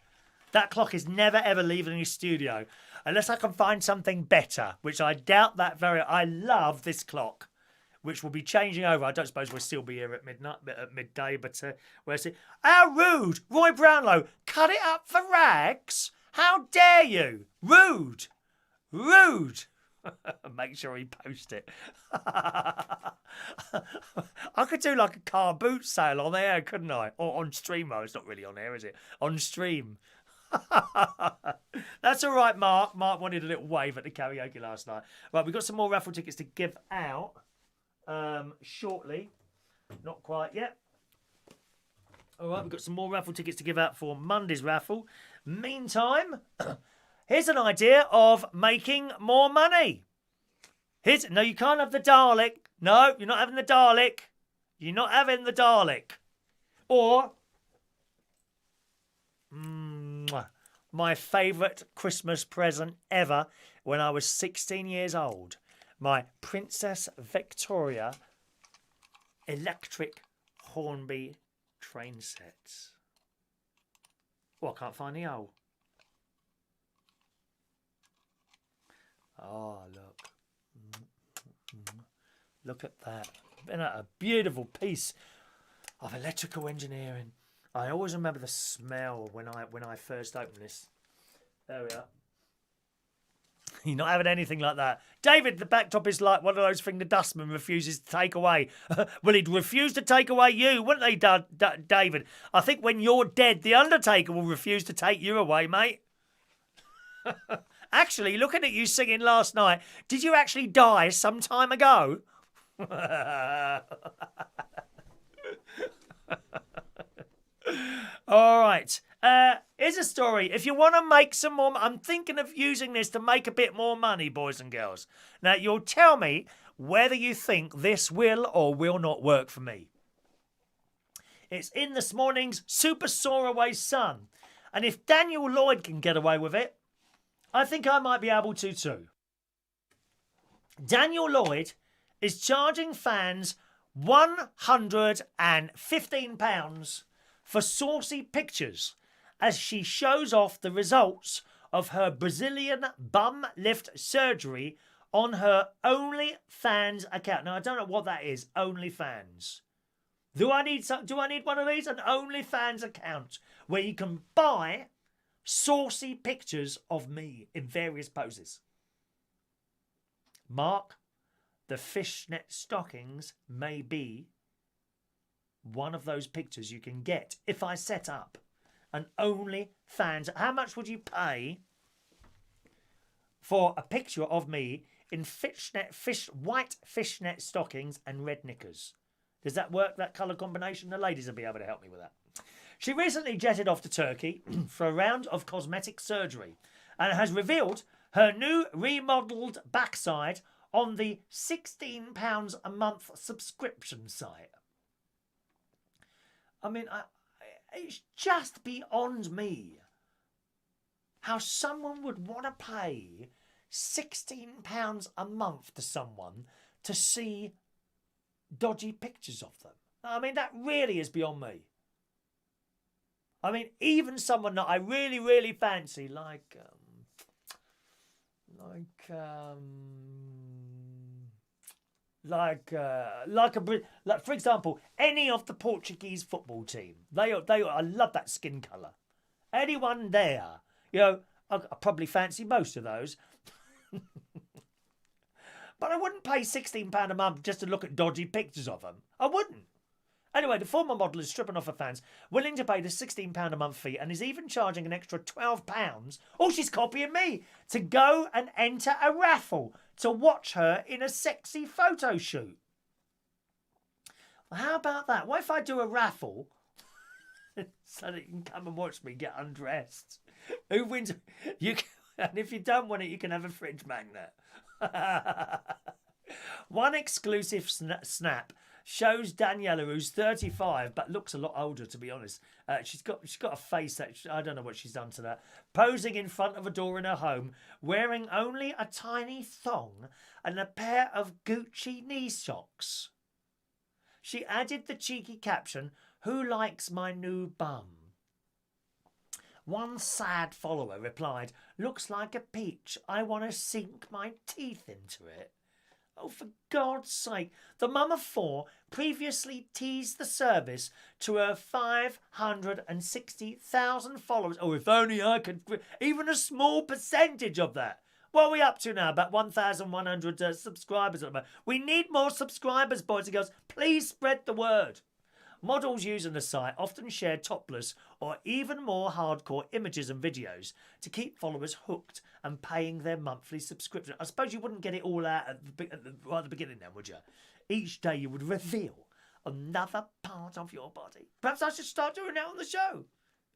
That clock is never ever leaving your studio unless I can find something better, which I doubt that very. I love this clock, which will be changing over. I don't suppose we'll still be here at midday, but where's it? How rude! Roy Brownlow, cut it up for rags? How dare you? Rude! Rude! Make sure he posts it. I could do like a car boot sale on air, couldn't I? Or on stream. Oh, it's not really on air, is it? On stream. That's all right, Mark. Mark wanted a little wave at the karaoke last night. Right, we've got some more raffle tickets to give out shortly. Not quite yet. All right, we've got some more raffle tickets to give out for Monday's raffle. Meantime, here's an idea of making more money. No, you can't have the Dalek. No, you're not having the Dalek. You're not having the Dalek. Or my favourite Christmas present ever when I was 16 years old. My Princess Victoria electric Hornby train sets. Oh, I can't find the hole. Oh, look. Look at that. Been a beautiful piece of electrical engineering. I always remember the smell when I first opened this. There we are. You're not having anything like that. David, the backdrop is like one of those things the dustman refuses to take away. Well, he'd refuse to take away you, wouldn't they, David? I think when you're dead, the Undertaker will refuse to take you away, mate. Actually, looking at you singing last night, did you actually die some time ago? All right. Here's a story. If you want to make some more... I'm thinking of using this to make a bit more money, boys and girls. Now, you'll tell me whether you think this will or will not work for me. It's in this morning's Super Soaraway Sun. And if Daniel Lloyd can get away with it, I think I might be able to too. Daniel Lloyd is charging fans £115 for saucy pictures as she shows off the results of her Brazilian bum lift surgery on her OnlyFans account. Now, I don't know what that is, OnlyFans. Do I need one of these? An OnlyFans account where you can buy saucy pictures of me in various poses. Mark, the fishnet stockings may be one of those pictures you can get if I set up an OnlyFans. How much would you pay for a picture of me in white fishnet stockings and red knickers? Does that work, that colour combination? The ladies will be able to help me with that. She recently jetted off to Turkey for a round of cosmetic surgery and has revealed her new remodelled backside on the £16 a month subscription site. I mean, it's just beyond me how someone would want to pay £16 a month to someone to see dodgy pictures of them. I mean, that really is beyond me. I mean, even someone that I really, really fancy, like for example, any of the Portuguese football team. I love that skin colour. Anyone there, I probably fancy most of those. But I wouldn't pay £16 a month just to look at dodgy pictures of them. I wouldn't. Anyway, the former model is stripping off her fans, willing to pay the £16 a month fee, and is even charging an extra £12. Oh, she's copying me! To go and enter a raffle to watch her in a sexy photo shoot. Well, how about that? What if I do a raffle so that you can come and watch me get undressed? Who wins? And if you don't want it, you can have a fridge magnet. One exclusive snap shows Daniela, who's 35 but looks a lot older, to be honest. She's got a face that I don't know what she's done to that. Posing in front of a door in her home, wearing only a tiny thong and a pair of Gucci knee socks. She added the cheeky caption, "Who likes my new bum?" One sad follower replied, "Looks like a peach. I want to sink my teeth into it." Oh, for God's sake. The mum of four previously teased the service to her 560,000 followers. Oh, if only I could, even a small percentage of that. What are we up to now? About 1,100 subscribers at the moment. We need more subscribers, boys and girls. Please spread the word. Models using the site often share topless or even more hardcore images and videos to keep followers hooked and paying their monthly subscription. I suppose you wouldn't get it all out right at the beginning then, would you? Each day you would reveal another part of your body. Perhaps I should start doing that on the show.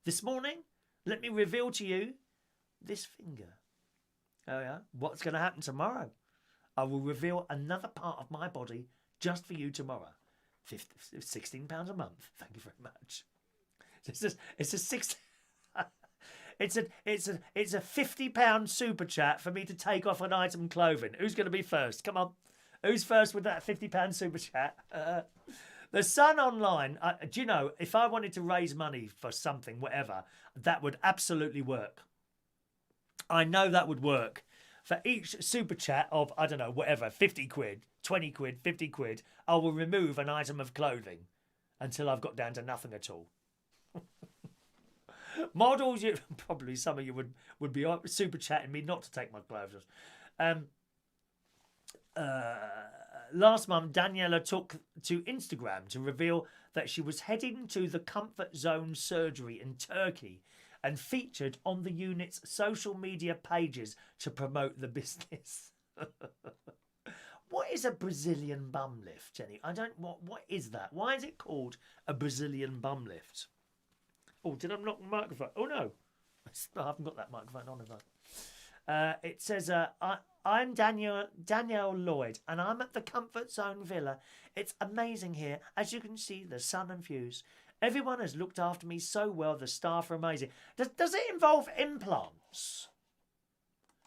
This morning, let me reveal to you this finger. Oh yeah? What's going to happen tomorrow? I will reveal another part of my body just for you tomorrow. £16 a month. Thank you very much. It's a £50 super chat for me to take off an item clothing. Who's going to be first? Come on. Who's first with that £50 super chat? The Sun Online. Do you know, if I wanted to raise money for something, whatever, that would absolutely work. I know that would work. For each super chat of, I don't know, whatever, 50 quid, 20 quid, 50 quid, I will remove an item of clothing until I've got down to nothing at all. Models, probably some of you would be super chatting me not to take my clothes off. Last month, Daniela took to Instagram to reveal that she was heading to the Comfort Zone surgery in Turkey and featured on the unit's social media pages to promote the business. What is a Brazilian bum lift, Jenny? What is that? Why is it called a Brazilian bum lift? Oh, did I knock the microphone? Oh no, I haven't got that microphone on, have I? It says, I'm Danielle Lloyd, and I'm at the Comfort Zone Villa. It's amazing here. As you can see, the sun and views. Everyone has looked after me so well. The staff are amazing. Does it involve implants?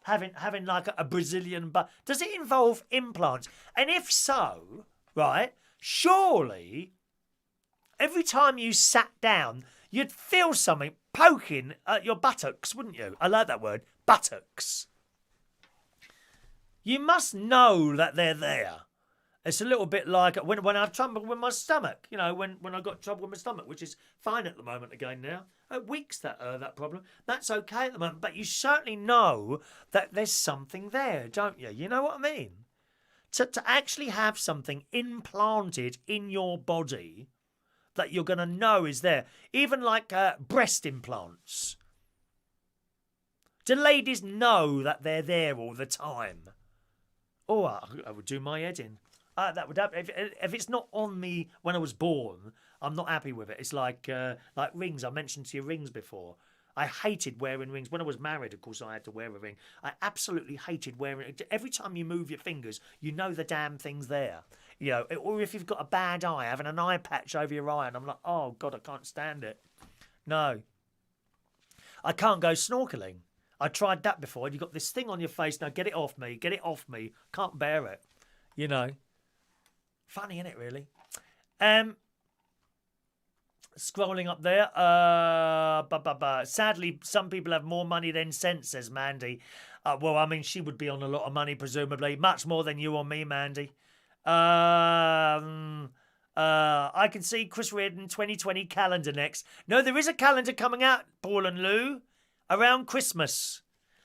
Having like a Brazilian butt. Does it involve implants? And if so, right, surely every time you sat down, you'd feel something poking at your buttocks, wouldn't you? I like that word, buttocks. You must know that they're there. It's a little bit like when I have trouble with my stomach. You know, when I got trouble with my stomach, which is fine at the moment again now. Weeks that problem. That's okay at the moment. But you certainly know that there's something there, don't you? You know what I mean? To actually have something implanted in your body that you're going to know is there. Even like breast implants. Do ladies know that they're there all the time? Oh, I would do my head in. That would happen. If it's not on me when I was born, I'm not happy with it. It's like rings. I mentioned to you rings before. I hated wearing rings. When I was married, of course, I had to wear a ring. I absolutely hated wearing it. Every time you move your fingers, you know the damn thing's there. You know, or if you've got a bad eye, having an eye patch over your eye, and I'm like, oh, God, I can't stand it. No. I can't go snorkeling. I tried that before. You got this thing on your face. Now get it off me. Get it off me. Can't bear it. You know. Funny, isn't it, really? Scrolling up there. Sadly, some people have more money than sense, says Mandy. Well, I mean, she would be on a lot of money, presumably. Much more than you or me, Mandy. I can see Chris Reardon 2020 calendar next. No, there is a calendar coming out, Paul and Lou, around Christmas.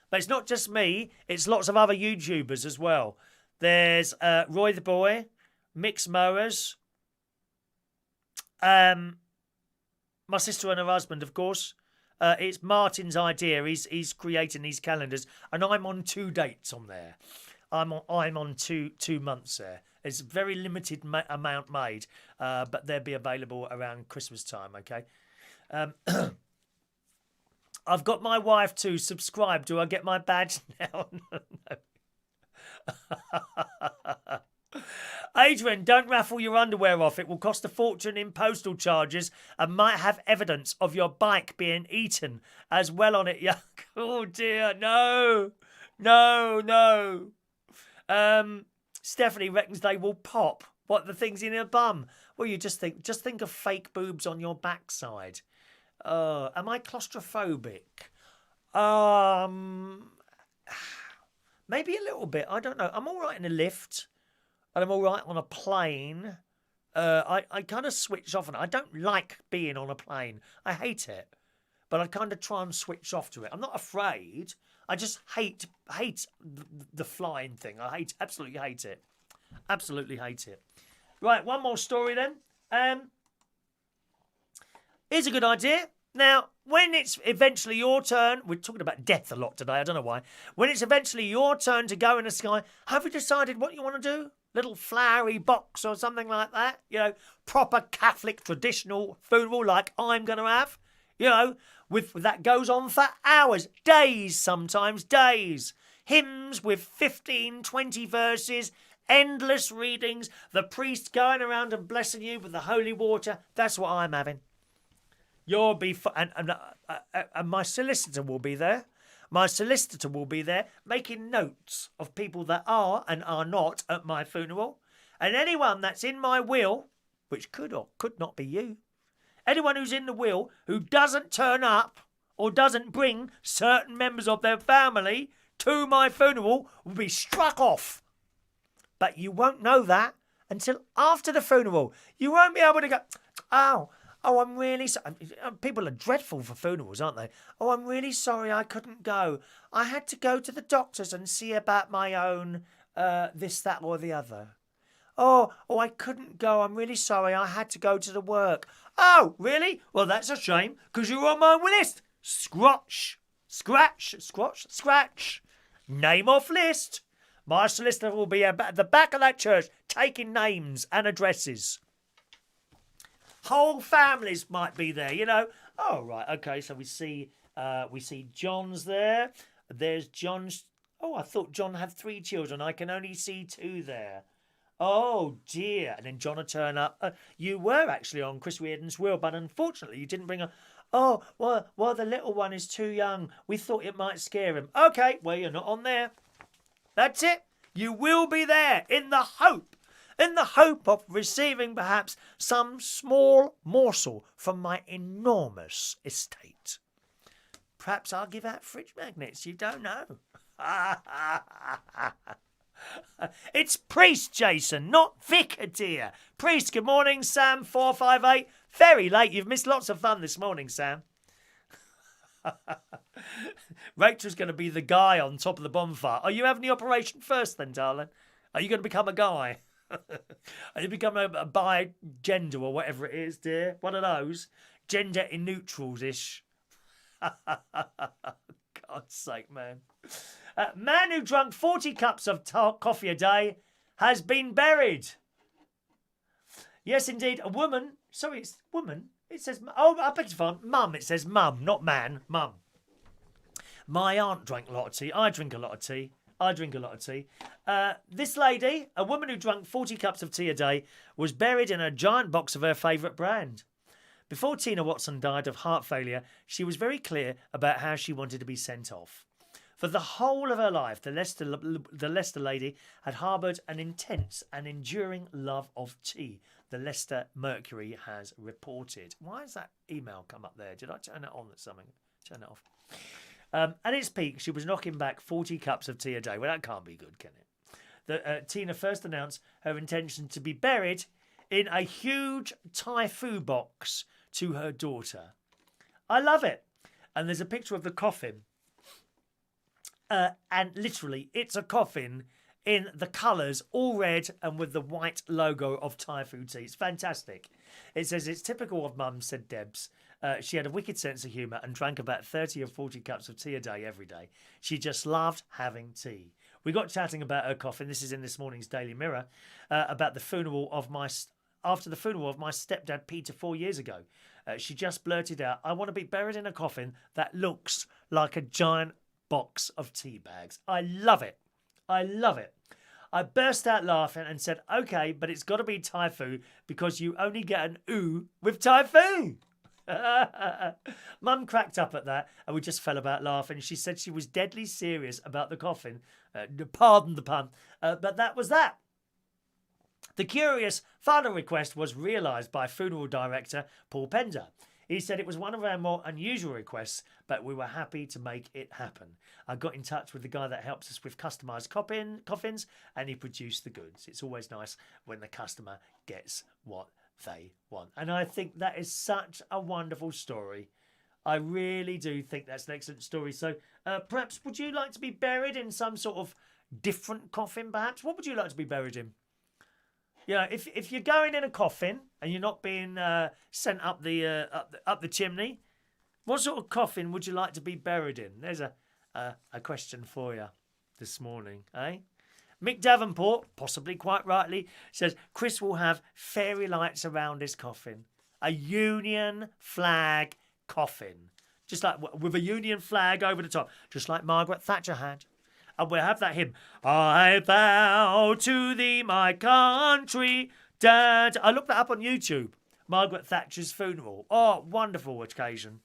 But it's not just me. It's lots of other YouTubers as well. There's Roy the Boy, Mix Mowers, my sister and her husband, of course. It's Martin's idea. He's creating these calendars, and I'm on 2 dates on there. I'm on two months there. It's a very limited amount made, but they'll be available around Christmas time. Okay. I've got my wife to subscribe. Do I get my badge now? No. Adrian, don't raffle your underwear off. It will cost a fortune in postal charges and might have evidence of your bike being eaten as well on it. Oh dear, no. Stephanie reckons they will pop. What, the things in her bum? Well, you just think of fake boobs on your backside. Am I claustrophobic? Maybe a little bit. I don't know. I'm all right in a lift, and I'm all right on a plane. I kind of switch off on it. I don't like being on a plane. I hate it, but I kind of try and switch off to it. I'm not afraid. I just hate the flying thing. Absolutely hate it. Absolutely hate it. Right, one more story then. Here's a good idea. Now, when it's eventually your turn, we're talking about death a lot today, I don't know why. When it's eventually your turn to go in the sky, have you decided what you want to do? Little flowery box or something like that? You know, proper Catholic traditional funeral like I'm going to have? You know, with that goes on for hours, days sometimes, days. Hymns with 15, 20 verses, endless readings, the priest going around and blessing you with the holy water. That's what I'm having. You'll be and my solicitor will be there. My solicitor will be there making notes of people that are and are not at my funeral. And anyone that's in my will, which could or could not be you, anyone who's in the will who doesn't turn up or doesn't bring certain members of their family to my funeral will be struck off. But you won't know that until after the funeral. You won't be able to go, Oh, I'm really sorry. People are dreadful for funerals, aren't they? Oh, I'm really sorry I couldn't go. I had to go to the doctors and see about my own this, that or the other. Oh, I couldn't go. I'm really sorry. I had to go to the work. Oh, really? Well, that's a shame because you're on my list. Scratch. Name off list. My solicitor will be at the back of that church taking names and addresses. Whole families might be there, you know. Oh, right, okay, so we see John's there. There's John's... Oh, I thought John had 3 children. I can only see 2 there. Oh, dear. And then John will turn up. You were actually on Chris Reardon's will, but unfortunately you didn't bring a... Oh, well, the little one is too young. We thought it might scare him. Okay, well, you're not on there. That's it. You will be there in the hope of receiving perhaps some small morsel from my enormous estate. Perhaps I'll give out fridge magnets, you don't know. It's Priest, Jason, not Vicar, dear. Priest, good morning, Sam 458. Very late, you've missed lots of fun this morning, Sam. Rachel's going to be the guy on top of the bonfire. Are you having the operation first then, darling? Are you going to become a guy? Are you become a bi-gender or whatever it is, dear? One of those. Gender in neutrals-ish. God's sake, man. Man who drunk 40 cups of coffee a day has been buried. Yes, indeed. A woman. Sorry, it's woman. It says... Oh, I beg your pardon. Mum. It says mum, not man. Mum. My aunt drank a lot of tea. I drink a lot of tea. This lady, a woman who drank 40 cups of tea a day, was buried in a giant box of her favourite brand. Before Tina Watson died of heart failure, she was very clear about how she wanted to be sent off. For the whole of her life, the Leicester lady had harboured an intense and enduring love of tea. the Leicester Mercury has reported. Why has that email come up there? Did I turn it on or something? Turn it off. At its peak, she was knocking back 40 cups of tea a day. Well, that can't be good, can it? Tina first announced her intention to be buried in a huge Thai food box to her daughter. I love it. And there's a picture of the coffin. And literally, it's a coffin in the colours, all red and with the white logo of Thai food tea. It's fantastic. It says, it's typical of Mum, said Debs. She had a wicked sense of humour and drank about 30 or 40 cups of tea a day every day. She just loved having tea. We got chatting about her coffin. This is in this morning's Daily Mirror, about the funeral of after the funeral of my stepdad Peter 4 years ago. She just blurted out, I want to be buried in a coffin that looks like a giant box of tea bags. I love it. I love it. I burst out laughing and said, okay, but it's got to be Thai food because you only get an ooh with Thai food. Mum cracked up at that and we just fell about laughing. She said she was deadly serious about the coffin. Pardon the pun, but that was that. The curious final request was realised by funeral director Paul Pender. He said it was one of our more unusual requests, but we were happy to make it happen. I got in touch with the guy that helps us with customised coffins, and he produced the goods. It's always nice when the customer gets what they want. And I think that is such a wonderful story. I really do think that's an excellent story. So perhaps would you like to be buried in some sort of different coffin, perhaps? What would you like to be buried in? You know, if you're going in a coffin and you're not being sent up the chimney, what sort of coffin would you like to be buried in? There's a question for you this morning, eh? Mick Davenport, possibly quite rightly, says Chris will have fairy lights around his coffin. A Union flag coffin. Just like with a Union flag over the top. Just like Margaret Thatcher had. And we'll have that hymn. I vow to thee, my country. Dad. I looked that up on YouTube. Margaret Thatcher's funeral. Oh, wonderful occasion.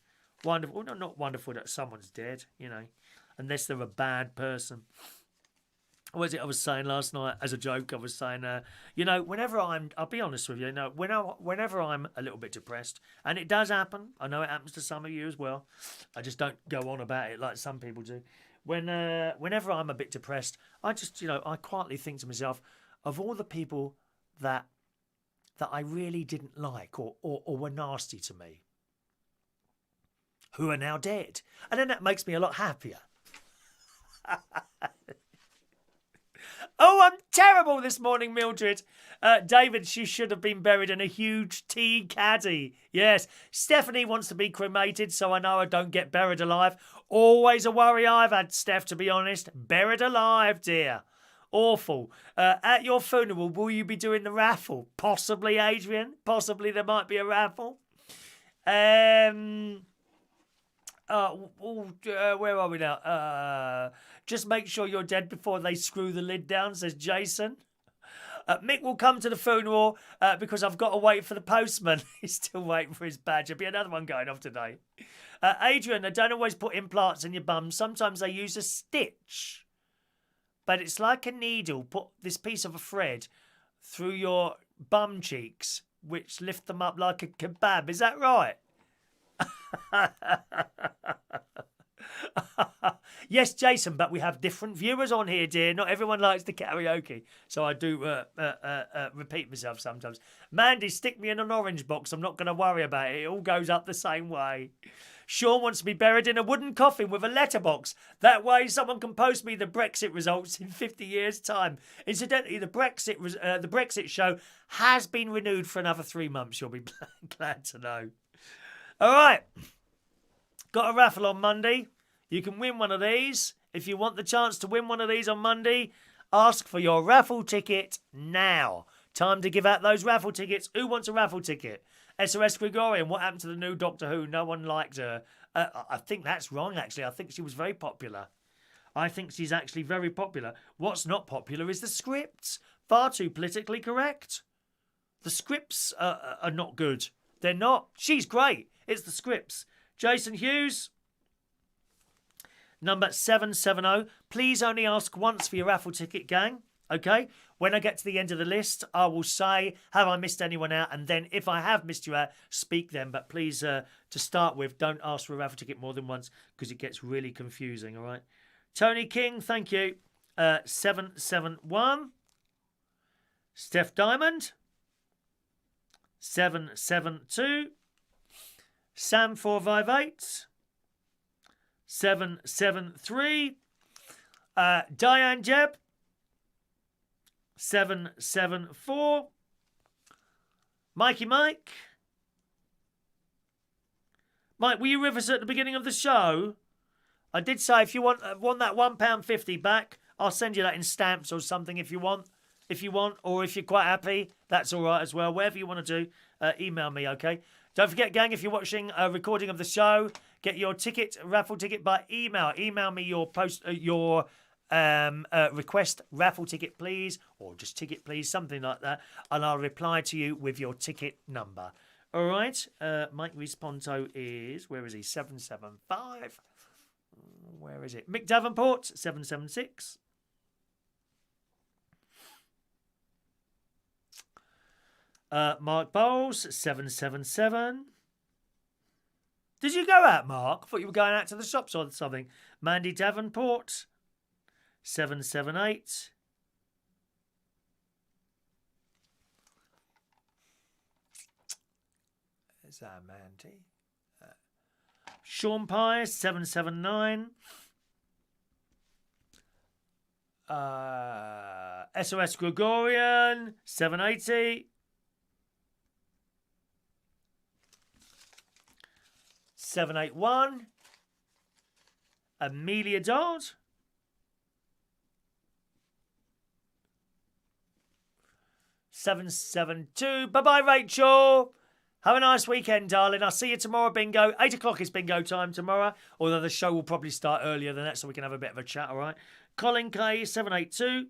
Wonderful. No, not wonderful that someone's dead, you know. Unless they're a bad person. What was it I was saying last night as a joke? I was saying, you know, I'll be honest with you, whenever I'm a little bit depressed, and it does happen. I know it happens to some of you as well. I just don't go on about it like some people do. Whenever I'm a bit depressed, I just, you know, I quietly think to myself of all the people that I really didn't like or were nasty to me, who are now dead. And then that makes me a lot happier. Oh, I'm terrible this morning, Mildred. David, she should have been buried in a huge tea caddy. Yes. Stephanie wants to be cremated, so I know I don't get buried alive. Always a worry I've had, Steph, to be honest. Buried alive, dear. Awful. At your funeral, will you be doing the raffle? Possibly, Adrian. Possibly there might be a raffle. Where are we now? Just make sure you're dead before they screw the lid down, says Jason. Mick will come to the funeral because I've got to wait for the postman. He's still waiting for his badge. There'll be another one going off today. Adrian, I don't always put implants in your bum. Sometimes they use a stitch. But it's like a needle. Put this piece of a thread through your bum cheeks, which lift them up like a kebab. Is that right? Yes, Jason, but we have different viewers on here, dear. Not everyone likes the karaoke, so I do repeat myself sometimes. Mandy, stick me in an orange box. I'm not going to worry about it. It all goes up the same way. Shaun wants to be buried in a wooden coffin with a letterbox. That way someone can post me the Brexit results in 50 years' time. Incidentally, the Brexit show has been renewed for another 3 months. You'll be glad to know. All right. Got a raffle on Monday. You can win one of these. If you want the chance to win one of these on Monday, ask for your raffle ticket now. Time to give out those raffle tickets. Who wants a raffle ticket? SMS Grigory. And what happened to the new Doctor Who? No one liked her. I think that's wrong, actually. I think she was very popular. I think she's actually very popular. What's not popular is the scripts. Far too politically correct. The scripts are not good. They're not. She's great. It's the scripts. Jason Hughes. Number 770. Please only ask once for your raffle ticket, gang. Okay? When I get to the end of the list, I will say, have I missed anyone out? And then if I have missed you out, speak then. But please, to start with, don't ask for a raffle ticket more than once because it gets really confusing, all right? Tony King, thank you. 771. Steph Diamond. 772. Sam 458. 773. Diane Jeb. 774. Mikey Mike. Mike, were you with us at the beginning of the show? I did say if you want that £1.50 back, I'll send you that in stamps or something if you want. Or if you're quite happy, that's all right as well. Whatever you want to do, email me, okay? Don't forget, gang, if you're watching a recording of the show, get your raffle ticket by email. Email me your request raffle ticket, please, or just ticket, please, something like that, and I'll reply to you with your ticket number. All right. Mike Responto is, where is he? 775. Where is it? Mick Davenport, 776. Mark Bowles, 777. Did you go out, Mark? I thought you were going out to the shops or something. Mandy Davenport, 778. Is that Mandy? Shaun Pye, 779. SOS Gregorian, 780. 781. Amelia Dodd. 772. Bye-bye, Rachel. Have a nice weekend, darling. I'll see you tomorrow, bingo. 8 o'clock is bingo time tomorrow, although the show will probably start earlier than that so we can have a bit of a chat, all right? Colin K, 782.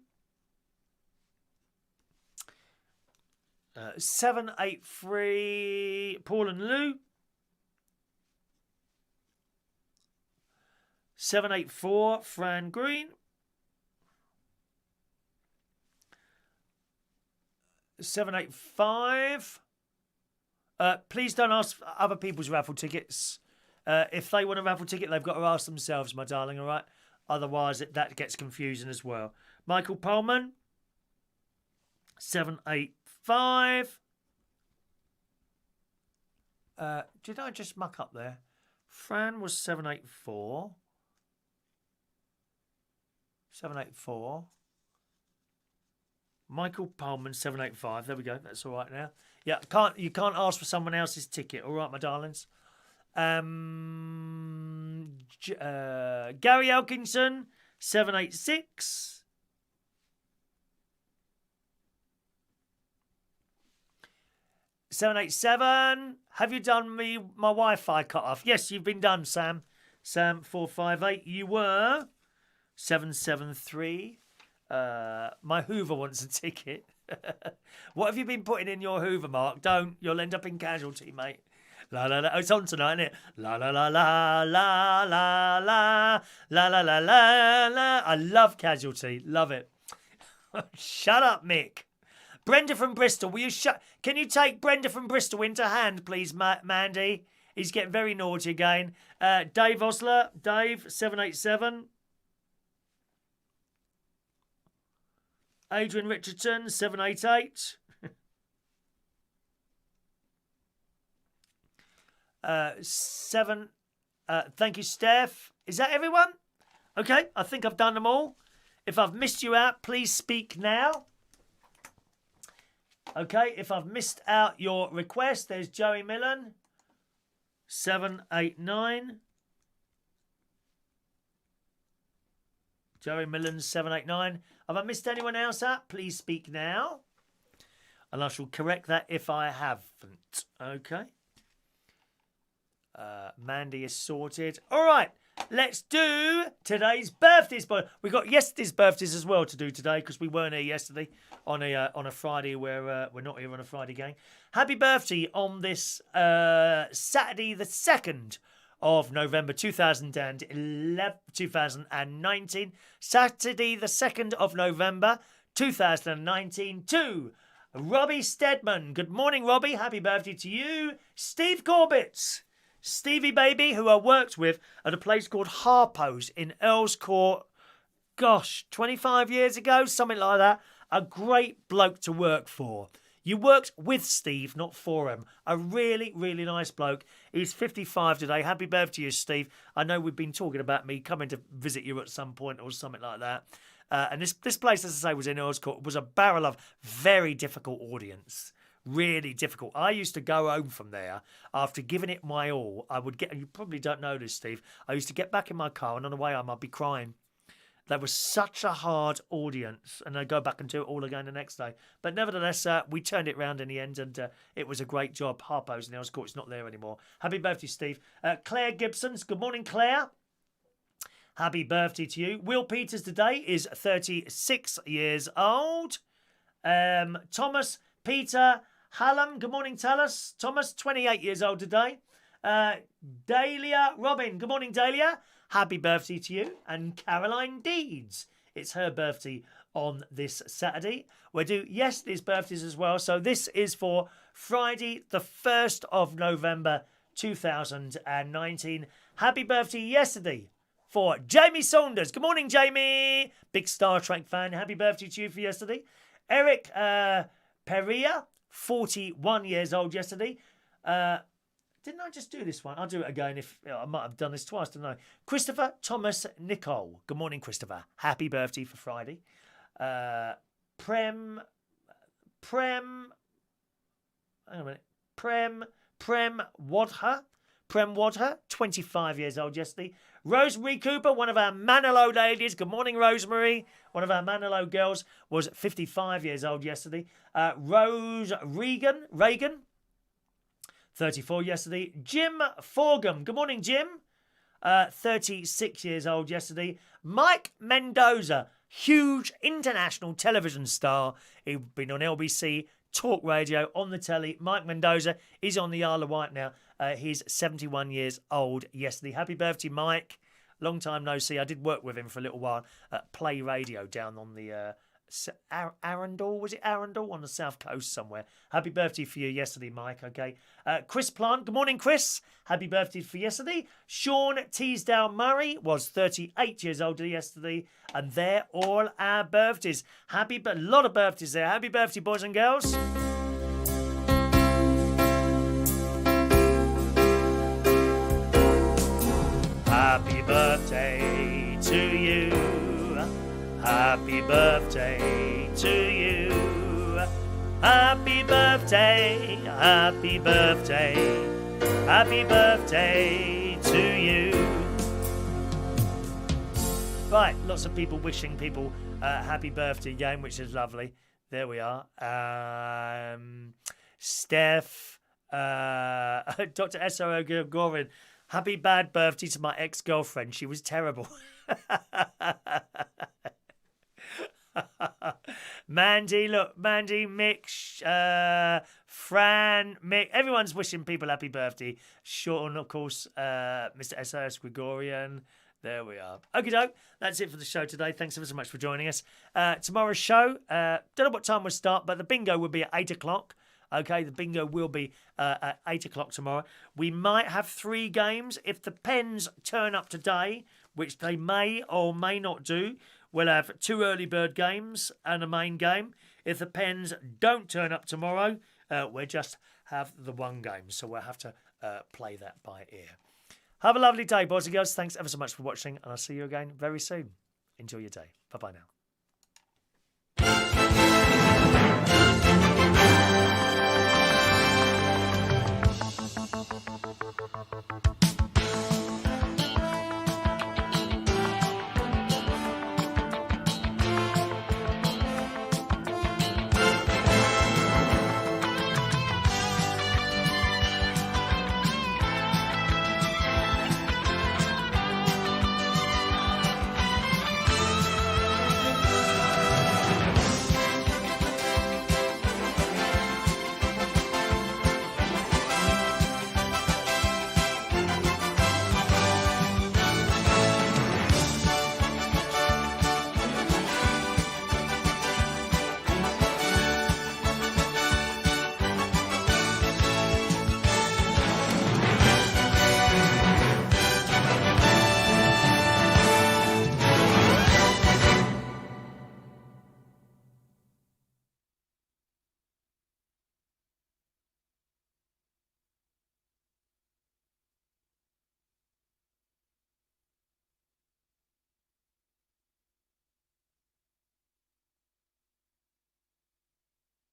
783. Paul and Lou. 784. Fran Green. 785. Please don't ask other people's raffle tickets. If they want a raffle ticket, they've got to ask themselves, my darling, all right? Otherwise, that gets confusing as well. Michael Pullman, 785. Did I just muck up there? Fran was 784. 784. Michael Pullman, 785. There we go. That's all right now. Yeah, you can't ask for someone else's ticket. All right, my darlings. Gary Elkinson, 786. $787. Have you done my Wi-Fi cut off? Yes, you've been done, Sam. Sam 458. You were 773. My Hoover wants a ticket. What have you been putting in your Hoover, Mark? Don't. You'll end up in casualty, mate. La la la. Oh, it's on tonight, isn't it? La la la la la la la la la la la la. I love Casualty. Love it. Shut up, Mick. Brenda from Bristol, will you Can you take Brenda from Bristol into hand, please, Mandy? He's getting very naughty again. Dave Osler, Dave 787. Adrian Richardson 788. Thank you, Steph. Is that everyone? Okay, I think I've done them all. If I've missed you out, please speak now. Okay, if I've missed out your request, there's Joey Millen, 789. Joey Millen, 789. Have I missed anyone else out? Please speak now. And I shall correct that if I haven't. Okay. Mandy is sorted. All right. Let's do today's birthdays. We got yesterday's birthdays as well to do today because we weren't here yesterday on a Friday where we're not here on a Friday, gang. Happy birthday on this Saturday the 2nd of November 2019. Saturday the 2nd of November 2019 to Robbie Stedman. Good morning, Robbie. Happy birthday to you. Steve Corbett. Stevie baby, who I worked with at a place called Harpo's in Earls Court, 25 years ago, something like that. A great bloke to work for. You worked with Steve, not for him. A really, really nice bloke. He's 55 today. Happy birthday to you, Steve. I know we've been talking about me coming to visit you at some point or something like that. And this place, as I say, was in Earls Court. It was a barrel of very difficult audience. Really difficult. I used to go home from there after giving it my all. I would get, you probably don't know this, Steve. I used to get back in my car and on the way home I'd be crying. That was such a hard audience, and I'd go back and do it all again the next day. But nevertheless, we turned it round in the end, and it was a great job. Harpo's in Earls Court, it's not there anymore. Happy birthday, Steve. Claire Gibson's. Good morning, Claire. Happy birthday to you. Will Peters today is 36 years old. Thomas Peter Hallam. Good morning, Thomas. 28 years old today. Dalila Robin. Good morning, Dalila. Happy birthday to you. And Caroline Deeds. It's her birthday on this Saturday. We do yesterday's birthdays as well. So this is for Friday, the 1st of November, 2019. Happy birthday yesterday for Jamie Saunders. Good morning, Jamie. Big Star Trek fan. Happy birthday to you for yesterday. Eric Perea, 41 years old yesterday. Didn't I just do this one? I'll do it again if I might have done this twice, didn't I? Christopher Thomas Nicole. Good morning, Christopher. Happy birthday for Friday. Prem. Hang on a minute. Prem Wadha, 25 years old yesterday. Rosemary Cooper, one of our Manilow ladies. Good morning, Rosemary. One of our Manilow girls was 55 years old yesterday. Rose Reagan, 34 yesterday. Jim Forgum. Good morning, Jim. 36 years old yesterday. Mike Mendoza, huge international television star. He'd been on LBC, talk radio, on the telly. Mike Mendoza is on the Isle of Wight now. He's 71 years old yesterday. Happy birthday, Mike. Long time no see. I did work with him for a little while at Play Radio down on the Arundel. Was it Arundel? On the south coast somewhere. Happy birthday for you yesterday, Mike. Okay. Chris Plant. Good morning, Chris. Happy birthday for yesterday. Shaun Teasdale Murray was 38 years old yesterday. And they're all our birthdays. A lot of birthdays there. Happy birthday, boys and girls. Happy birthday to you. Happy birthday to you. Happy birthday, happy birthday, happy birthday to you. Right, lots of people wishing people happy birthday again, which is lovely. There we are. Steph, Dr. S.O. Grigory. Happy bad birthday to my ex-girlfriend. She was terrible. Mandy, Mick, Fran, Mick. Everyone's wishing people happy birthday. Shaun, of course, Mr. S.O.S. Gregorian. There we are. Okie doke. That's it for the show today. Thanks ever so much for joining us. Tomorrow's show, don't know what time we'll start, but the bingo will be at 8 o'clock. Okay, the bingo will be at 8 o'clock tomorrow. We might have 3 games. If the Pens turn up today, which they may or may not do, we'll have 2 early bird games and a main game. If the Pens don't turn up tomorrow, we'll just have the 1 game. So we'll have to play that by ear. Have a lovely day, boys and girls. Thanks ever so much for watching, and I'll see you again very soon. Enjoy your day. Bye-bye now.